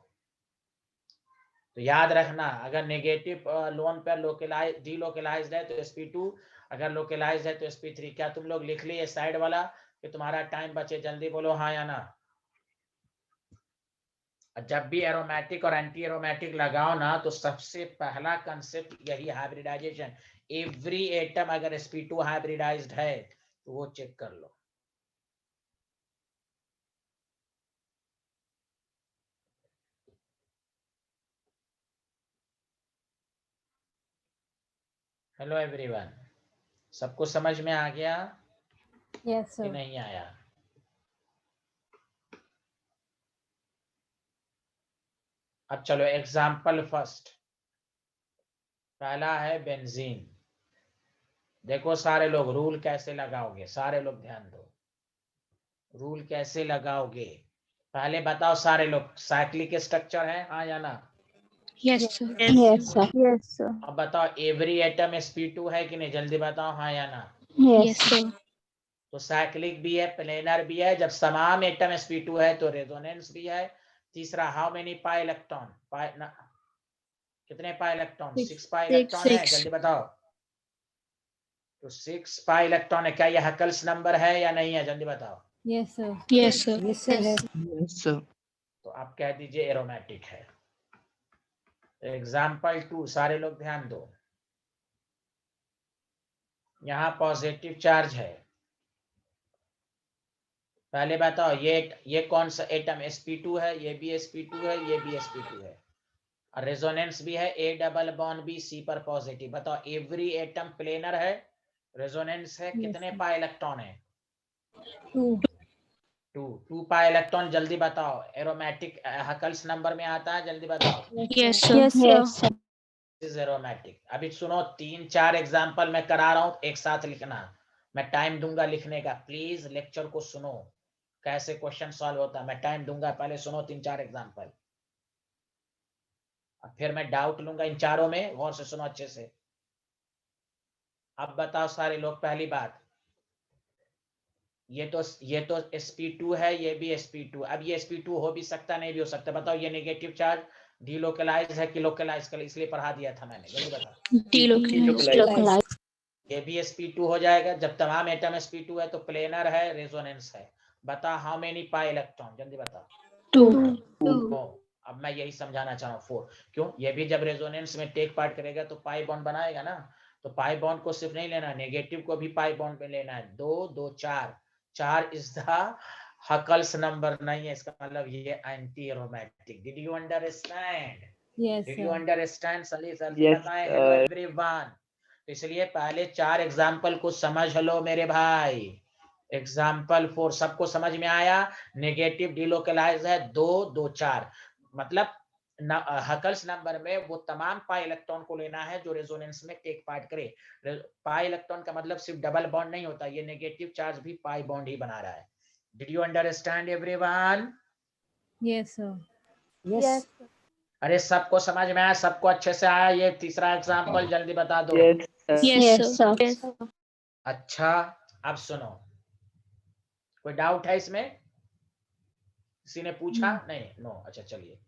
तो याद रखना, अगर नेगेटिव लोन पर लोकेलाइज डीलोकेलाइज्ड है तो sp2, अगर लोकेलाइज्ड है तो sp3. क्या तुम लोग लिख लिए साइड वाला कि तुम्हारा टाइम बचे? जल्दी बोलो हाँ या ना. जब भी एरोमेटिक और एंटी एरोमेटिक लगाओ ना, तो सबसे पहला कंसेप्ट यही हाइब्रिडाइजेशन. एवरी एटम अगर sp2 हाइब्रिडाइज्ड है तो वो चेक कर लो. हेलो एवरीवन, सबको समझ में आ गया Yes, कि sir. नहीं आया? अब चलो एग्जाम्पल फर्स्ट. पहला है बेंजीन। देखो सारे लोग रूल कैसे लगाओगे, सारे लोग ध्यान दो, रूल कैसे लगाओगे। पहले बताओ सारे लोग, साइक्लिक स्ट्रक्चर है हाँ या ना? Yes, sir. Yes, sir. Yes, sir. अब बताओ एवरी एटम sp2 है कि नहीं, जल्दी बताओ हाँ या ना? Yes, Yes, sir. तो साइक्लिक भी है, प्लेनर भी है। जब समान एटम sp2 है तो रेजोनेंस भी है। तीसरा, हाउ मेनी पाई इलेक्ट्रॉन, कितने पाई इलेक्ट्रॉन? 6 पाई इलेक्ट्रॉन है, Six. जल्दी बताओ। तो 6 पाई इलेक्ट्रॉन है, क्या ये हकल्स नंबर है या नहीं है, जल्दी बताओ। Yes, sir. Yes, sir. Yes, sir. Yes, sir. तो आप कह दीजिए एरोमेटिक है। एग्जाम्पल 2, सारे लोग ध्यान दो। यहाँ पॉजिटिव चार्ज है। पहले बताओ ये कौन सा एटम sp2 है, ये भी sp2 है, ये भी sp2 है, और रेजोनेंस भी है A double bond B C पर पॉजिटिव। बताओ एवरी एटम प्लेनर है, रेजोनेंस है, कितने पाई इलेक्ट्रॉन है? 2 पाई इलेक्ट्रॉन। जल्दी बताओ एरोमेटिक हकल्स नंबर में आता है, जल्दी बताओ। Yes, sir. Yes, sir. Is aromatic. अभी सुनो 3-4 एग्जांपल मैं करा रहा हूं, एक साथ लिखना। मैं टाइम दूंगा लिखने का, प्लीज लेक्चर को सुनो कैसे क्वेश्चन सॉल्व होता है, मैं टाइम दूंगा, पहले सुनो 3-4 एग्जांपल, फिर मैं डाउट लूंगा इन चारों में, गौर से सुनो अच्छे से। अब बताओ सारे लोग, पहली बात, ये तो sp2 है, ये भी sp2। अब ये sp2 हो भी सकता नहीं भी हो सकता। बताओ ये नेगेटिव चार्ज डीलोकलाइज है कि लोकलाइज, कल इसलिए पढ़ा दिया था मैंने, जल्दी बताओ। Delocalized. ये भी sp2 हो जाएगा। जब तमाम एटम sp2 है तो प्लेनर है, रेजोनेंस है। बता हाउ मेनी पाई इलेक्ट्रॉन, जल्दी बताओ। 2. अब मैं यही समझाना चाह रहा हूँ 4। क्यों? ये भी जब रेजोनेंस में टेक पार्ट करेगा तो पाई बॉन्ड बनाएगा ना, तो पाई बॉन्ड को सिर्फ नहीं लेना, नेगेटिव को भी पाई बॉन्ड में लेना है। 2 2 4 4 इज द हकल्स नंबर नहीं है, इसका मतलब ये anti aromatic. Did you understand? Yes, did you sir. Understand? सली Yes, बताएं हेलो sir. एवरीवन। इसलिए पहले 4 एग्जांपल को समझ लो मेरे भाई। एग्जाम्पल 4 सबको समझ में आया? नेगेटिव डीलोकलाइज है 2 2 4, मतलब हकल्स नंबर में वो तमाम पाई इलेक्ट्रॉन को लेना है जो रेजोनेंस में टेक पार्ट करे। पाई इलेक्ट्रॉन का मतलब सिर्फ डबल बॉन्ड नहीं होता, ये नेगेटिव चार्ज भी पाई बॉन्ड ही बना रहा है। Did you understand everyone? Yes, sir. Yes. अरे सबको समझ में आया, सबको अच्छे से आया? ये तीसरा एग्जाम्पल जल्दी बता दो। Yes, sir. Yes, sir. Yes, sir. अच्छा अब सुनो, कोई डाउट है इसमें? किसी ने पूछा? नहीं, नो। अच्छा चलिए,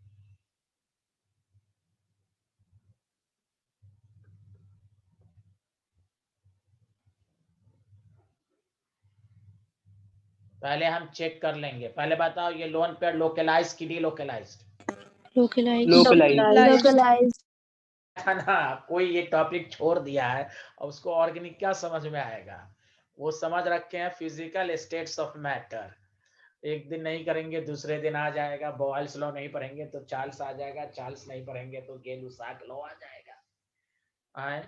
पहले हम चेक कर लेंगे। पहले बताओ ये लोन पेयर लोकलाइज की डीलोकलाइज्ड? Localized. Localized. था ना। कोई ये टॉपिक छोड़ दिया है और उसको ऑर्गेनिक क्या समझ में आएगा? वो समझ रखे हैं फिजिकल स्टेट्स ऑफ मैटर। एक दिन नहीं करेंगे दूसरे दिन आ जाएगा। बॉयल्स लॉ नहीं पढ़ेंगे तो चार्ल्स आ जाएगा, चार्ल्स नहीं पढ़ेंगे तो गै-लुसाक लॉ आ जाएगा। आए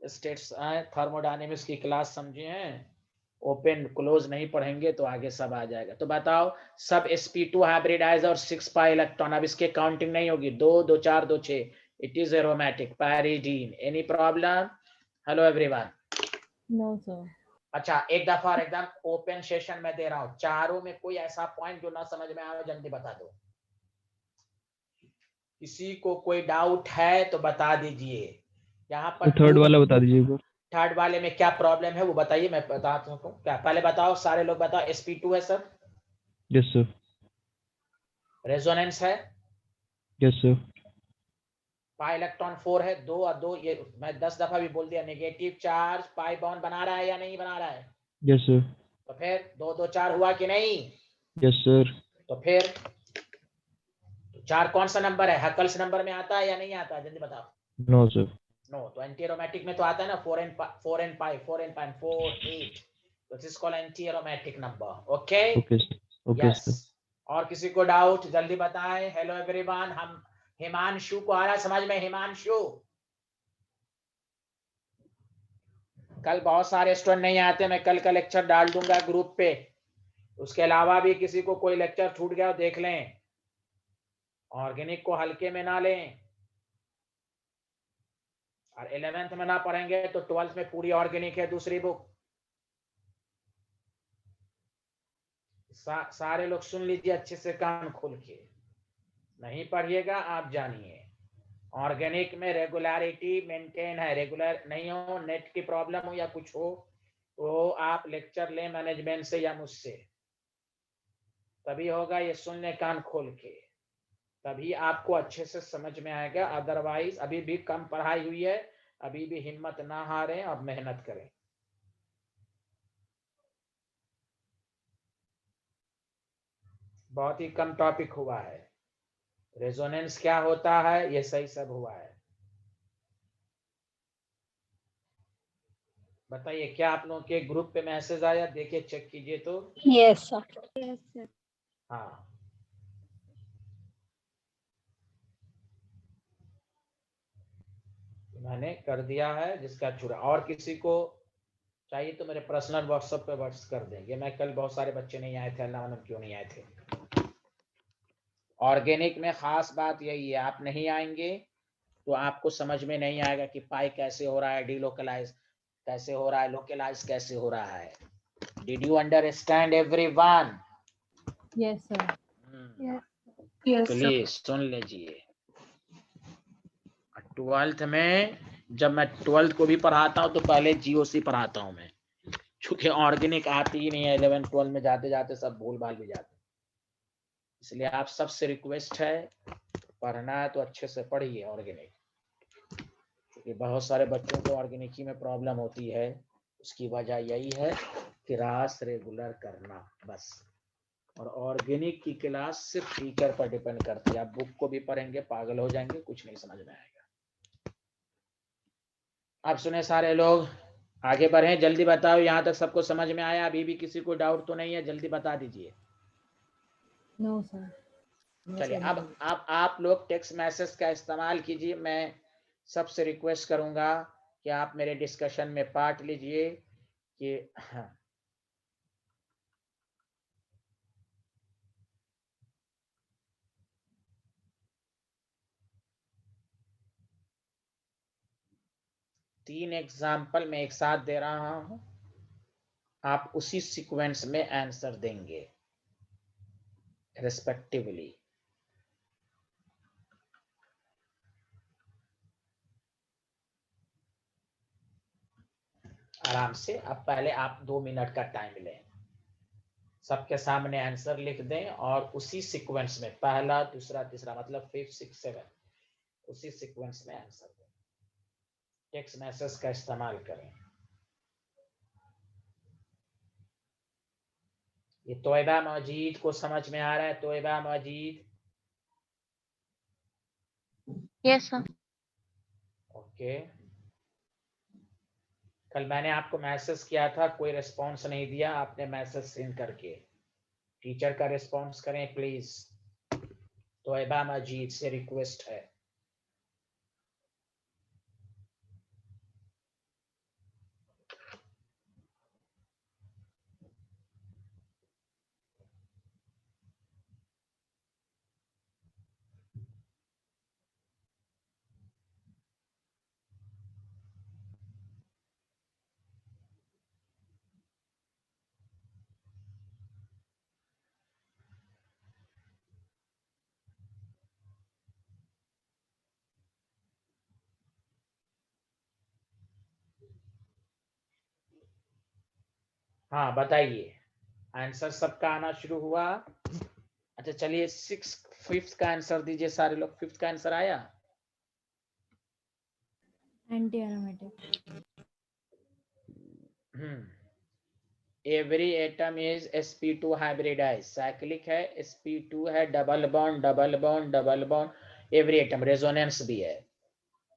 स्टेट्स आए, थर्मोडायनेमिक्स की क्लास समझे हैं, ओपन क्लोज नहीं पढ़ेंगे तो आगे सब आ जाएगा। तो बताओ सब sp2 हाइब्रिडाइज और 6 पाई इलेक्ट्रॉन। अब इसके काउंटिंग नहीं होगी, 2 2 4 2 6, it is aromatic pyridine. Any problem? Hello everyone. No, sir. अच्छा एक दफा एकदम ओपन सेशन में दे रहा हूं, चारों में कोई ऐसा पॉइंट जो ना समझ में आए जल्दी बता दो। किसी को कोई डाउट है तो बता दीजिए। यहाँ पर थर्ड वाला बता दीजिए एक बार। थर्ड वाले में क्या प्रॉब्लम है वो बताइए, मैं बताता हूँ। क्या पहले बताओ सारे लोग बताओ, sp2 है सर, यस सर। रेजोनेंस है, यस सर। पाई इलेक्ट्रॉन 4 है, 2 और 2, ये मैं 10 दफा भी बोल दिया, नेगेटिव चार्ज पाई बॉन्ड बना रहा है या नहीं बना रहा है? Yes sir. तो फिर 2 2 4 हुआ कि नहीं? Yes sir. तो फिर 4 कौन सा नंबर है, हकल्स नंबर में आता है या नहीं आता? जल्दी बताओ। No sir. नो, तो एंटी एरोमेटिक में तो आता है ना, 4 and pi 4 and pi 4 8, तो this is called anti aromatic number. Okay okay sir. Okay yes. Sir. और किसी को डाउट जल्दी बताएं। Hello everyone. हम हिमांशु को आ रहा समझ में? हिमांशु, कल बहुत सारे स्टूडेंट नहीं आते, मैं कल का लेक्चर डाल दूंगा ग्रुप पे। उसके अलावा भी किसी को कोई लेक्चर छूट गया देख लें, ऑर्गेनिक को हल्के में ना लें। और 11th में ना पढ़ेंगे तो 12th में पूरी ऑर्गेनिक है दूसरी बुक। सारे लोग सुन लीजिए अच्छे से कान खोल के, नहीं पढ़िएगा आप जानिए। ऑर्गेनिक में रेगुलरिटी मेंटेन है, रेगुलर नहीं हो, नेट की प्रॉब्लम हो या कुछ हो तो आप लेक्चर लें मैनेजमेंट से या मुझसे, तभी होगा। ये सुन लें कान खोल के, तभी आपको अच्छे से समझ में आएगा। अदरवाइज अभी भी कम पढ़ाई हुई है, अभी भी हिम्मत ना हारें और मेहनत करें। बहुत ही कम टॉपिक हुआ है। रेजोनेंस क्या होता है ये सही सब हुआ है। बताइए क्या आप लोगों के ग्रुप पे मैसेज आया? देखिए चेक कीजिए तो। Yes sir. Yes sir. हाँ, मैंने कर दिया है जिसका छुरा। और किसी को चाहिए तो मेरे पर्सनल व्हाट्सएप पे व्हाट्स कर देंगे। मैं कल बहुत सारे बच्चे नहीं आए थे, अल्लाह मालूम क्यों नहीं आए थे। ऑर्गेनिक में खास बात यही है, आप नहीं आएंगे तो आपको समझ में नहीं आएगा कि पाई कैसे हो रहा है, डीलोकलाइज कैसे हो रहा है, लोकलाइज कैसे हो रहा है। Did you understand everyone? Yes, sir. Yes, sir. Please सुन लीजिए। 12th में जब मैं 12th को भी पढ़ाता हूँ तो पहले जीओसी पढ़ाता हूँ मैं, क्योंकि ऑर्गेनिक आती ही नहीं है। 11 12 में जाते जाते सब भूल भाल भी जाते, इसलिए आप सबसे रिक्वेस्ट है पढ़ना है तो अच्छे से पढ़िए ऑर्गेनिक, क्योंकि बहुत सारे बच्चों को ऑर्गेनिक ही में प्रॉब्लम होती है। उसकी वजह यही है क्लास रेगुलर करना बस। और ऑर्गेनिक की क्लास सिर्फ टीचर पर डिपेंड करती है। आप बुक को भी पढ़ेंगे पागल हो जाएंगे, कुछ नहीं समझ में आएगा। आप सुने सारे लोग, आगे बढ़े, जल्दी बताओ। यहाँ तक सबको समझ में आया? अभी भी किसी को डाउट तो नहीं है? जल्दी बता दीजिए। No, sir. चलिए अब आप लोग टेक्स्ट मैसेज का इस्तेमाल कीजिए। मैं सबसे रिक्वेस्ट करूंगा कि आप मेरे डिस्कशन में पार्ट लीजिए कि हाँ, तीन एग्जाम्पल मैं एक साथ दे रहा हूं, आप उसी सीक्वेंस में आंसर देंगे रिस्पेक्टिवली। आराम से। अब पहले आप 2 मिनट का टाइम लें, सबके सामने आंसर लिख दें और उसी सीक्वेंस में पहला दूसरा तीसरा मतलब 5 6 7 उसी सीक्वेंस में आंसर दें। टेक्स्ट मैसेज का इस्तेमाल करें। ये तोयबा मजीद को समझ में आ रहा है? Tayyaba Majid? Yes sir. Okay. कल मैंने आपको मैसेज किया था, कोई रिस्पांस नहीं दिया आपने मैसेज सेंड करके। टीचर का रिस्पांस करें प्लीज। तोयबा मजीद से रिक्वेस्ट है। हाँ बताइए, आंसर सबका आना शुरू हुआ? अच्छा चलिए 5th का आंसर दीजिए सारे लोग। 5th का आंसर आया? Anti-aromatic. Every atom is sp2 hybridize, cyclic है, sp2 है, double bond double bond double bond. Every atom resonance भी है,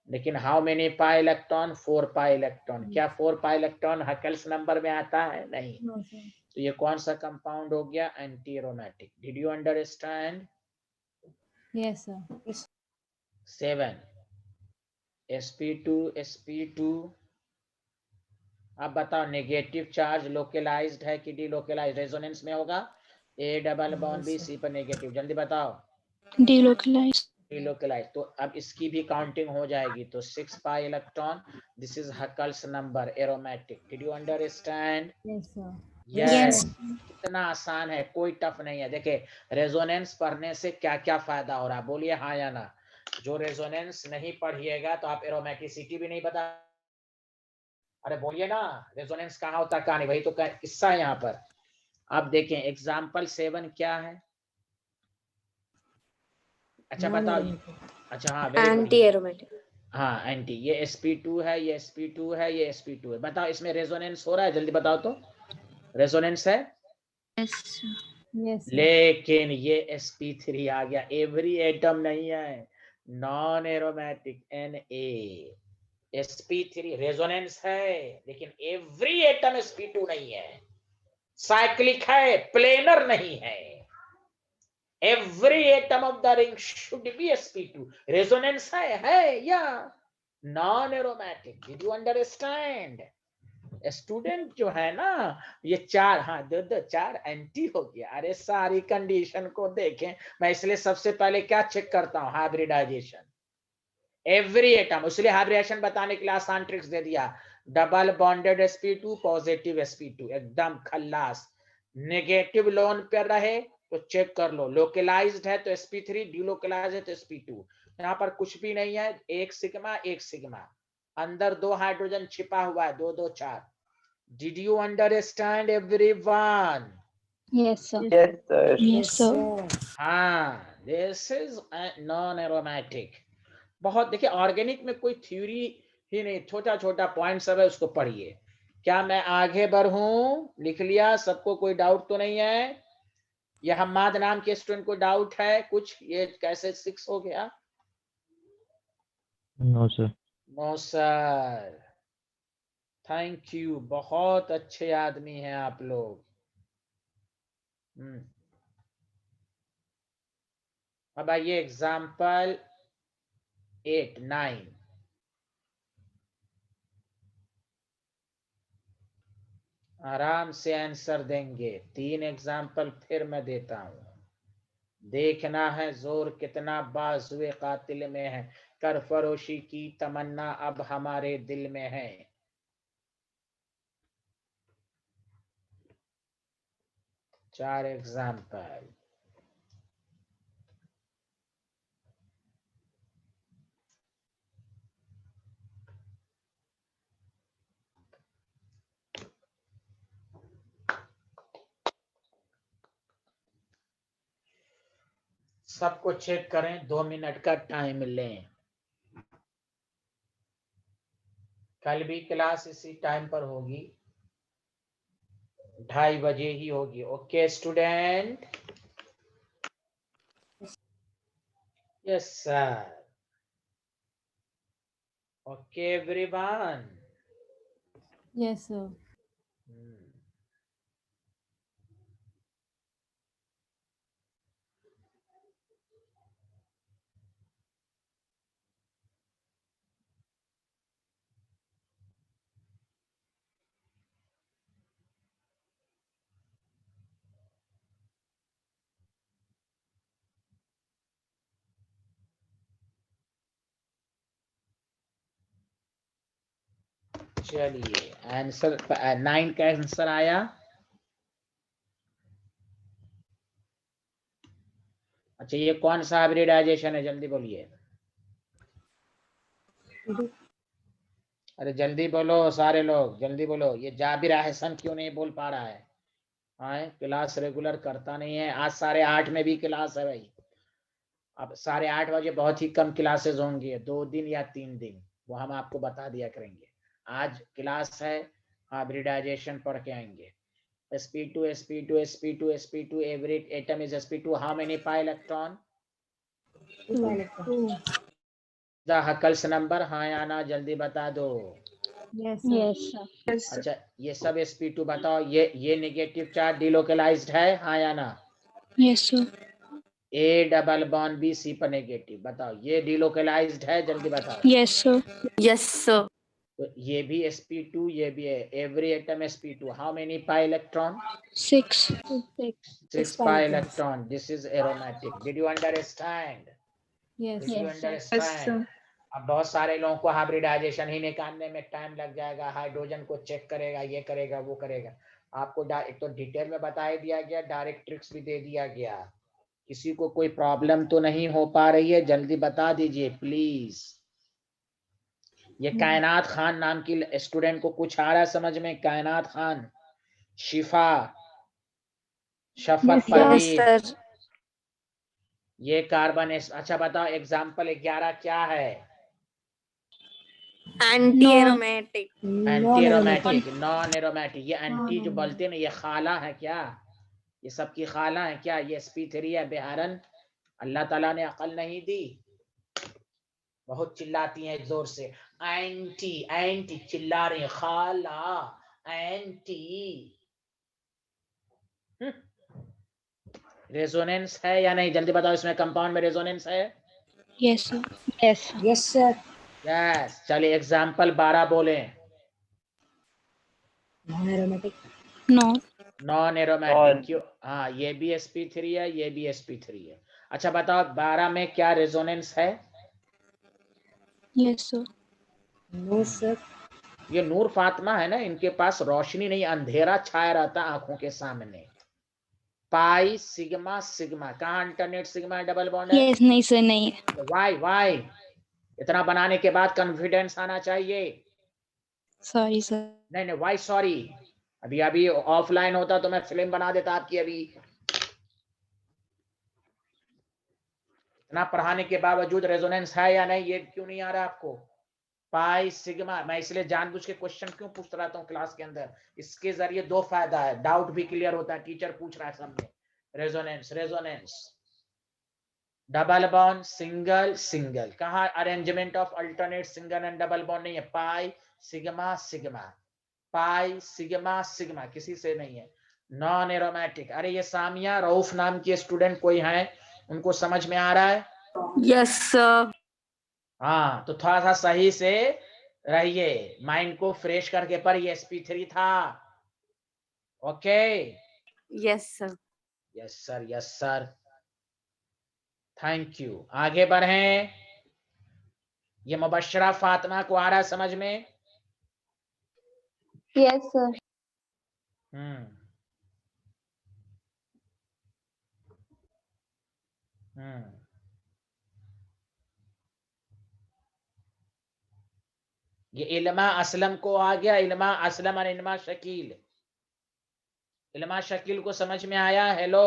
लेकिन how many pi electron? 4 pi electron. क्या 4 पाई इलेक्ट्रॉन हकेल्स नंबर में आता है? नहीं। No, sir. तो ये कौन सा कंपाउंड हो गया? Anti aromatic. Did you understand? Yes, sir. 7 sp2 अब बताओ नेगेटिव चार्ज लोकलाइज्ड है कि डीलोकलाइज्ड? रेजोनेंस में होगा, A double bond B C पर नेगेटिव। जल्दी बताओ। Delocalized. डिलोकलाइज, तो अब इसकी भी काउंटिंग हो जाएगी, तो 6 pi electron, this is Huckel's number aromatic. Did you understand? Yes, sir. Yes, इतना आसान है, कोई टफ नहीं है। देखिए रेजोनेंस पढ़ने से क्या क्या फायदा हो रहा है, बोलिए हाँ या ना। जो रेजोनेंस नहीं पढ़िएगा तो आप एरोमेटिसिटी भी नहीं बता, अरे बोलिए ना, रेजोनेंस कहाँ होता है कहाँ नहीं, वही तो किस्सा है यहाँ पर। अब देखें एग्जाम्पल 7 क्या है। अच्छा बताओ, अच्छा हाँ एंटी एरोमेटिक। हाँ एंटी, ये sp2 है, ये sp2 है, ये sp2 है। बताओ इसमें रेजोनेंस हो रहा है, जल्दी बताओ तो, रेजोनेंस है? Yes, Yes, sir. लेकिन ये sp3 आ गया, एवरी एटम नहीं है, non aromatic Na, sp3 resonance है, लेकिन एवरी एटम sp2 नहीं है, साइक्लिक है, प्लेनर नहीं है। Every atom of the ring should be sp2. Resonance है या non aromatic? Did you understand? Student जो है ना, ये चार, हाँ दो चार एंटी हो गया। अरे सारी कंडीशन को देखें, मैं इसलिए सबसे पहले क्या चेक करता हूँ, हाइब्रिडाइजेशन एवरी एटम, इसलिए हाइब्रिडेशन बताने के लिए आसान ट्रिक्स दे दिया। Double bonded sp2 positive sp2 एकदम खल्लास, नेगेटिव लोन पर रहे तो चेक कर लो, लोकलाइज्ड है तो sp3, डिलोकलाइज्ड है तो sp2। यहाँ पर कुछ भी नहीं है, एक सिग्मा, अंदर 2 हाइड्रोजन छिपा हुआ है, 2 2 4। Did you understand everyone? yes, sir. Yes, sir. Yes, sir. हाँ, दिस इज नॉन एरोमेटिक। बहुत देखिए, ऑर्गेनिक में कोई थ्योरी ही नहीं, छोटा छोटा पॉइंट सब है, उसको पढ़िए। क्या मैं आगे बढ़ूं? लिख लिया सबको, कोई डाउट तो नहीं है? ये हम्माद नाम के स्टूडेंट को डाउट है कुछ, ये कैसे 6 हो गया? No, sir. No sir, thank you, बहुत अच्छे आदमी हैं आप लोग। अब आइए एग्जाम्पल 8 9। आराम से आंसर देंगे। 3 एग्जाम्पल फिर मैं देता हूं, देखना है जोर कितना बाजुए कातिल में है, कर फरोशी की तमन्ना अब हमारे दिल में है। चार एग्जाम्पल, सबको चेक करें, 2 मिनट का टाइम लें। कल भी क्लास इसी टाइम पर होगी, 2:30 बजे ही होगी। Okay student? Yes sir. Okay everyone? Yes, sir. चलिए आंसर 9 का आंसर आया। अच्छा ये कौन सा हाइब्रिडाइजेशन है, जल्दी बोलिए। अरे जल्दी बोलो सारे लोग, जल्दी बोलो। ये जाबिर अहसन क्यों नहीं बोल पा रहा है? हाँ, क्लास रेगुलर करता नहीं है। आज 8:30 में भी क्लास है भाई। अब 8:30 बजे बहुत ही कम क्लासेस होंगे, 2 दिन या 3 दिन, वो हम आपको बता दिया करेंगे। आज क्लास है, हाइब्रिडाइजेशन पढ़ के आएंगे। sp2 sp2 sp2 sp2, every atom is sp2, how many pi electron? Two. the Huckel's number, हाँ या ना जल्दी बता दो। Yes, sir. Yes, sir. Yes, sir. अच्छा ये सब sp2 बताओ, ये नेगेटिव चार्ज डिलोकलाइज्ड है, हाँ या ना? Yes, sir. A double bond B C पर नेगेटिव, बताओ ये डिलोकलाइज्ड है, जल्दी बताओ। Yes, sir. Yes, sir. तो ये भी sp2, ये भी है, every atom sp2, how many pi electron? 6. 6 pi electron, this is aromatic. Did you understand? Yes. Did you Yes. Yes, understand? sir. अब बहुत सारे लोगों को हाइब्रिडाइजेशन ही निकालने में टाइम लग जाएगा, हाइड्रोजन को चेक करेगा, ये करेगा वो करेगा। आपको एक तो डिटेल में बता ही दिया गया, डायरेक्ट ट्रिक्स भी दे दिया गया। किसी को कोई प्रॉब्लम तो नहीं हो पा रही है, जल्दी बता दीजिए प्लीज। ये कायनात खान नाम की स्टूडेंट को कुछ आ रहा है समझ में? कायनात खान, शिफा, शफक परवीन, ये कार्बन अच्छा बताओ एग्जाम्पल 11 क्या है? Anti aromatic. Anti aromatic, non aromatic. ये एंटी जो बोलते हैं ना, ये खाला है क्या? ये सबकी खाला है क्या? ये sp3 है बिहारन। अल्लाह ताला ने अकल नहीं दी। बहुत चिल्लाती हैं जोर से, एंटी एंटी चिल्ला रही है, खाला एंटी। रेजोनेंस है या नहीं? जल्दी बताओ, इसमें कंपाउंड में रेजोनेंस है? Yes sir. Yes. Yes sir. Yes. चलिए एग्जाम्पल 12 बोले। Non aromatic. No. Non aromatic क्यों? हाँ, ये भी sp3 है, ये भी sp3 है। अच्छा बताओ 12 में क्या रेजोनेंस है? Yes sir. No sir. ये नूर फातिमा है ना, इनके पास रोशनी नहीं, अंधेरा छाया रहता आंखों के सामने। पाई सिग्मा सिग्मा, कहाँ अल्टरनेट सिग्मा डबल बॉन्ड है? यस नहीं सर, नहीं है। वाई इतना बनाने के बाद कॉन्फिडेंस आना चाहिए। Sorry sir. नहीं नहीं, वाई सॉरी? अभी अभी ऑफलाइन होता तो मैं फिल्म बना देता आपकी। अभी इतना पढ़ाने के बावजूद रेजोनेंस है या नहीं, ये क्यों नहीं आ रहा आपको? पाई सिग्मा, मैं इसलिए जानबूझ के क्वेश्चन क्यों पूछता रहता हूँ क्लास के अंदर, इसके जरिए दो फायदा है, डाउट भी क्लियर होता है, टीचर पूछ रहा है सामने। Resonance resonance, double bond, single single, कहाँ arrangement of alternate single and double bond नहीं है। Pi sigma sigma, pi sigma sigma, किसी से नहीं है। नॉन एरोमेटिक, अरे ये सामिया रऊफ नाम की स्टूडेंट कोई है, उनको समझ में आ रहा है? Yes sir. हाँ, तो थोड़ा सा सही से रहिए, माइंड को फ्रेश करके। पर ये sp3 था। Okay, yes sir. Yes sir, yes sir, thank you. आगे बढ़ें। ये मुबश्शरा फातिमा को आ रहा है समझ में? Yes sir. हम्म हम्म ये इल्मा असलम को आ गया, इल्मा असलम और इल्मा शकील। इल्मा शकील को समझ में आया? हेलो,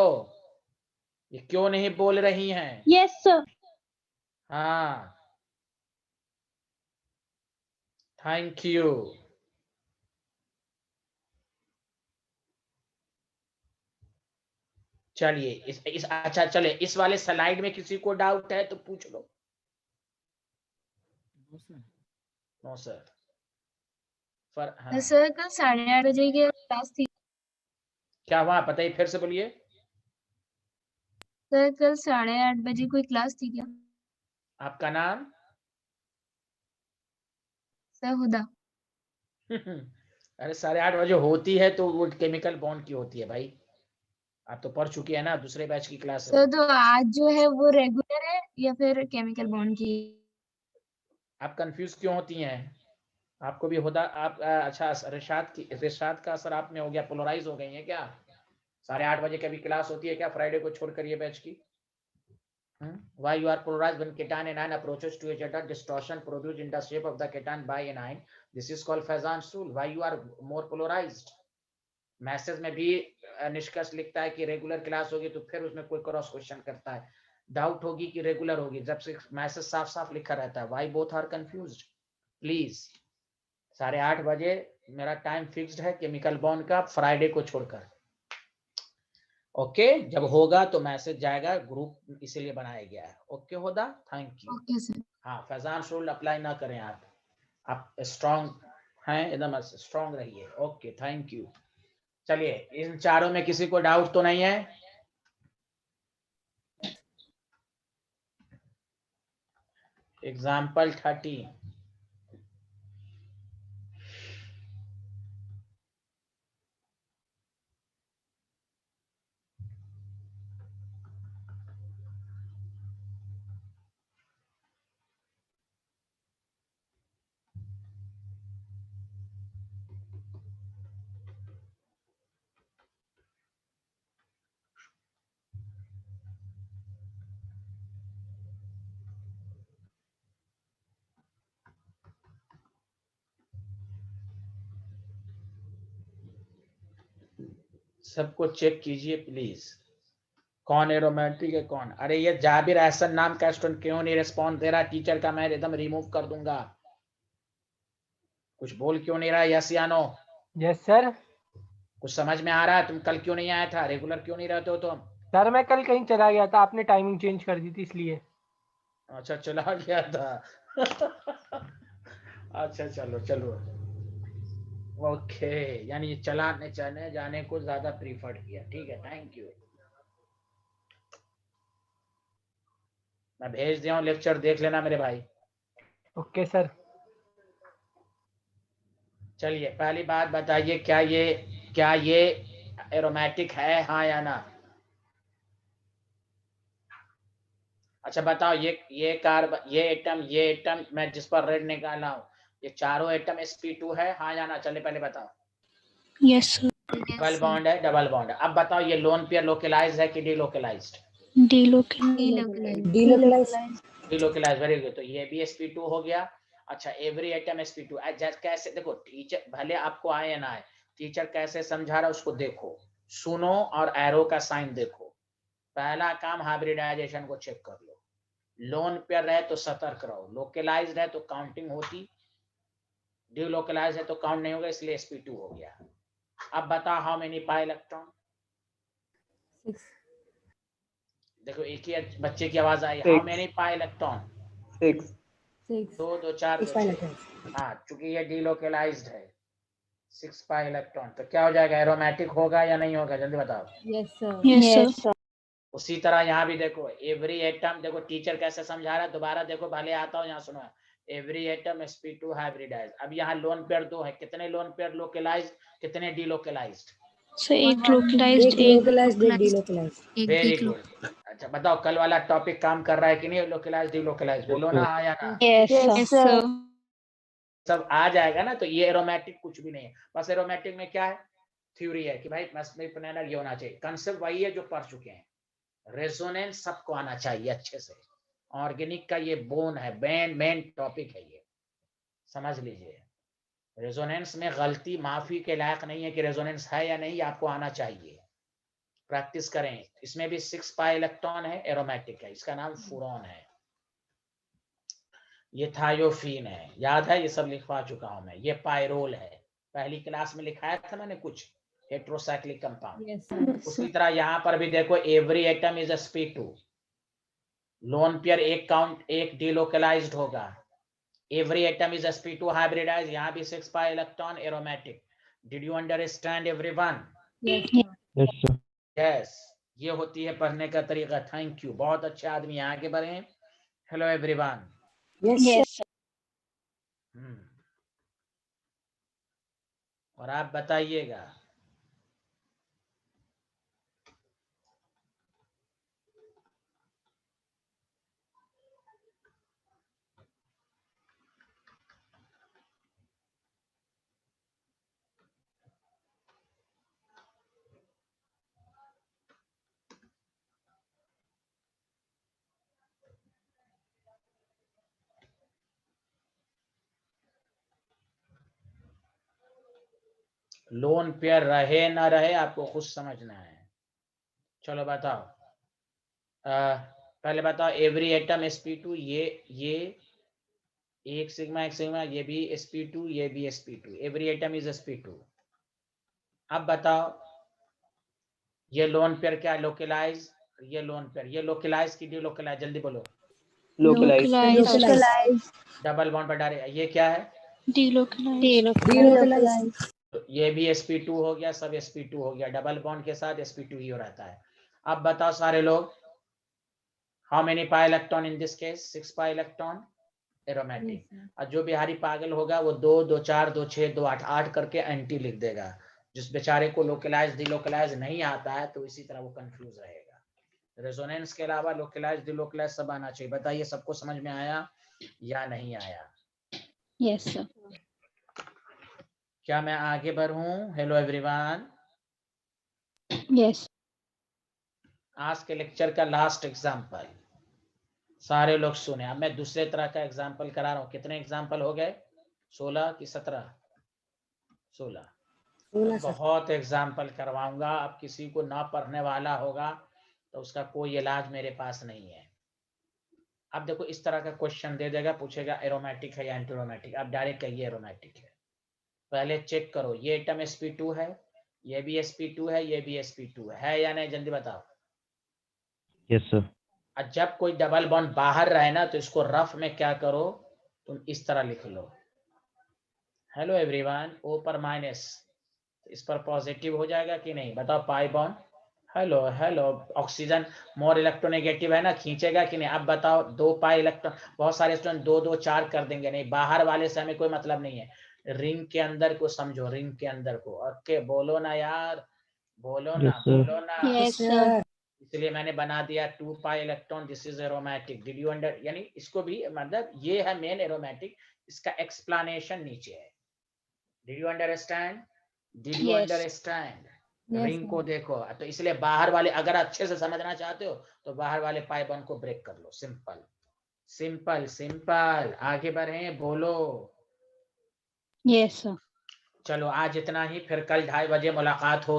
ये क्यों नहीं बोल रही हैं? Yes sir. हाँ, थैंक यू। चलिए इस अच्छा चले, इस वाले स्लाइड में किसी को डाउट है तो पूछ लो। No sir. हाँ, सर कल 8:30 बजे की क्लास थी। क्या हुआ बताइए, फिर से बोलिए। सर कल 8:30 बजे कोई क्लास थी क्या? आपका नाम? सर हुदा। अरे 8:30 बजे होती है तो वो केमिकल बॉन्ड की होती है भाई, आप तो पढ़ चुके हैं ना, दूसरे बैच की क्लास है सर वो। तो आज जो है वो रेगुलर है या फिर केमिकल बॉन्ड की? आप कंफ्यूज क्यों होती हैं? आपको भी होता आप अच्छा, रिशाद का असर आप में हो गया, पोलराइज हो गई है क्या? 8:30 बजे कभी क्लास होती है क्या फ्राइडे को छोड़कर ये बैच की? Why you are polarized when cation anion approaches to each other, distortion produced in the shape of the cation by anion. This is called Fazan's rule. Why you are more polarized? Message में भी निष्कर्ष लिखता है कि regular class होगी, तो फिर उसमें कोई क्रॉस क्वेश्चन करता है, डाउट होगी कि रेगुलर होगी, जब से मैसेज साफ साफ लिखा रहता है। Why both are confused? Please, 8:30 बजे मेरा टाइम फिक्स्ड है केमिकल बॉन्ड का, फ्राइडे को छोड़कर। ओके, जब होगा तो मैसेज जाएगा, ग्रुप इसीलिए बनाया गया है। Okay Hoda, thank you. Okay sir. हाँ, फैजान रूल अप्लाई ना करें आप स्ट्रांग हैं, एकदम स्ट्रांग रहिए। Okay, thank you. चलिए, इन चारों में किसी को डाउट तो नहीं है? एग्जाम्पल 13। सबको चेक कीजिए प्लीज, कौन एरोमेटिक है कौन। अरे ये जाबिर एहसन नाम का स्टूडेंट क्यों नहीं रिस्पॉन्स दे रहा? टीचर का मैं एकदम रिमूव कर दूंगा। कुछ बोल क्यों नहीं रहा? यस या नो? Yes sir. कुछ समझ में आ रहा है? तुम कल क्यों नहीं आया था? रेगुलर क्यों नहीं रहते हो तुम? सर मैं कल कहीं चला गया था, आपने टाइमिंग चेंज कर दी थी इसलिए। अच्छा चला गया था। अच्छा चलो चलो ओके, यानी चलाने चलने जाने को ज्यादा प्रीफर्ड किया, ठीक है, थैंक यू। मैं भेज दिया हूँ, लेक्चर देख लेना मेरे भाई। Okay sir. चलिए पहली बात बताइए, क्या ये एरोमेटिक है, हाँ या ना? अच्छा बताओ, ये एटम मैं जिस पर रेड निकाला हूँ, ये चारों एटम sp2 है, हाँ या ना? चलिए पहले बताओ। Yes, sir. डबल बॉन्ड है, डबल बॉन्ड है। अब बताओ ये लोन पेयर लोकलाइज्ड है कि delocalised? Delocalized. Delocalized. Delocalised, very good. तो ये भी sp2 हो गया। अच्छा एवरी एटम sp2, कैसे देखो टीचर, भले आपको आए ना आए, टीचर कैसे समझा रहा है उसको देखो, सुनो और एरो का साइन देखो। पहला काम हाइब्रिडाइजेशन को चेक कर लो। लोन पेयर रहे तो सतर्क रहो, लोकलाइज्ड है तो काउंटिंग होती, डीलोकलाइज्ड है तो काउंट नहीं होगा, इसलिए sp2 हो गया। अब बता हाउ मेनी पाई इलेक्ट्रॉन? 6. देखो एक ही बच्चे की आवाज आई, 6. How many pi electron? 6. 6. 2 2 4 Six 2 pi 6। electrons. हाँ चूंकि ये डीलोकलाइज्ड है, 6 पाई इलेक्ट्रॉन, तो क्या हो जाएगा? एरोमेटिक होगा या नहीं होगा? जल्दी बताओ। Yes, sir. Yes, sir. उसी तरह यहाँ भी देखो, एवरी एटम, देखो टीचर कैसे समझा रहा है, दोबारा देखो, भले आता हो, यहाँ सुनो। Every atom sp2 hybridize. अब यहाँ लोन पेयर 2 है, कितने लोन पेयर लोकलाइज्ड, कितने डीलोकलाइज्ड? So एक localized, एक localized, एक delocalized. Very good. अच्छा बताओ कल वाला टॉपिक काम कर रहा है कि नहीं? लोकलाइज्ड डीलोकलाइज्ड, बोलो ना हाँ या ना? Yes, sir. सब आ जाएगा ना। तो ये एरोमेटिक कुछ भी नहीं है, बस एरोमेटिक में क्या है, थ्योरी है कि भाई मस्टनर ये होना चाहिए। कंसेप्ट वही है जो पढ़ चुके हैं। रेजोनेंस सबको आना चाहिए अच्छे से। ऑर्गेनिक का ये बोन है, मेन टॉपिक है ये, समझ लीजिए। रेजोनेंस में गलती माफी के लायक नहीं है कि रेजोनेंस है या नहीं, आपको आना चाहिए, प्रैक्टिस करें। इसमें भी 6 पाई इलेक्ट्रॉन है, एरोमेटिक है, इसका नाम फूरॉन है। ये थायोफीन है, याद है, ये सब लिखवा चुका हूं मैं। ये पायरोल है, पहली क्लास में लिखाया था मैंने कुछ, हेट्रोसाइक्लिक कंपाउंड। Yes, sir. उसी तरह यहाँ पर भी देखो, every atom is sp2, lone pair एक डीलोकलाइज्ड होगा। Every atom is sp2 hybridize, यहाँ भी 6 pi electron, aromatic. Did you understand everyone? Yes, sir. Yes, sir. Yes, ये होती है पढ़ने का तरीका। थैंक यू, बहुत अच्छे आदमी, आगे बढ़े। Hello everyone. Yes, sir. और आप बताइएगा। लोन पेयर रहे ना रहे आपको खुद समझना है। चलो बताओ, पहले बताओ एवरी एटम sp2, ये एक सिग्मा, ये भी sp2, ये भी sp2, every atom is sp2। अब बताओ ये लोन पेयर क्या, लोकलाइज, ये लोन पेयर, ये लोकलाइज की डीलोकलाइज, जल्दी बोलो। Localized. डबल बॉन्ड पर डाले, ये क्या है? Delocalized. Delocalized. तो ये भी sp2 हो गया, सब sp2 हो गया, डबल बॉन्ड के साथ sp2 ही हो रहता है। अब बताओ सारे लोग, how many pi electron in this case? 6 pi electron, aromatic. Yes, sir. और जो बिहारी पागल होगा वो 2 2 4 2 6 2 8 8 करके एंटी लिख देगा। जिस बेचारे को लोकलाइज डीलोकलाइज नहीं आता है तो इसी तरह वो कंफ्यूज रहेगा। रेजोनेंस के अलावा लोकलाइज डीलोकलाइज सब आना चाहिए। बताइए सबको समझ में आया या नहीं आया? Yes, sir. क्या मैं आगे बढ़ूं? Hello everyone. Yes. आज के लेक्चर का लास्ट एग्जांपल, सारे लोग सुने। अब मैं दूसरे तरह का एग्जांपल करा रहा हूं। कितने एग्जांपल हो गए? 16 कि 17? 16। 16 सर। बहुत एग्जाम्पल करवाऊंगा। अब किसी को ना पढ़ने वाला होगा तो उसका कोई इलाज मेरे पास नहीं है। अब देखो इस तरह का क्वेश्चन दे देगा, पूछेगा एरोमेटिक है या एंटीरोमेटिक, आप डायरेक्ट कहिए एरोमेटिक है। पहले चेक करो ये एटम sp2 है, ये भी sp2 है, ये भी sp2 है या नहीं, जल्दी बताओ। Yes, sir. और जब कोई डबल बॉन्ड बाहर रहे ना तो इसको रफ में क्या करो, तुम इस तरह लिख लो, हेलो एवरीवन, ओ पर माइनस, इस पर पॉजिटिव हो जाएगा कि नहीं बताओ, pi bond, hello hello, oxygen more electronegative है ना, खींचेगा कि नहीं। अब बताओ 2 पाई इलेक्ट्रॉन, बहुत सारे स्टूडेंट 2 2 4 कर देंगे, नहीं, बाहर वाले से हमें कोई मतलब नहीं है, रिंग के अंदर को समझो, रिंग के अंदर को। ओके बोलो ना यार, बोलो ना, Yes, sir. बोलो ना। Yes, sir. इसलिए मैंने बना दिया 2 pi electron, this is aromatic. Did you under, यानी इसको भी मतलब ये है मेन एरोमेटिक, इसका एक्सप्लेनेशन नीचे है। Did you understand, did you Yes. Understand. Yes, ring sir. को देखो, तो इसलिए बाहर वाले अगर अच्छे से समझना चाहते हो तो बाहर वाले पाई बॉन्ड को ब्रेक कर लो, सिंपल सिंपल सिंपल। आगे बढ़े, बोलो। Yes, sir. चलो आज इतना ही, फिर कल 2:30 बजे मुलाकात हो।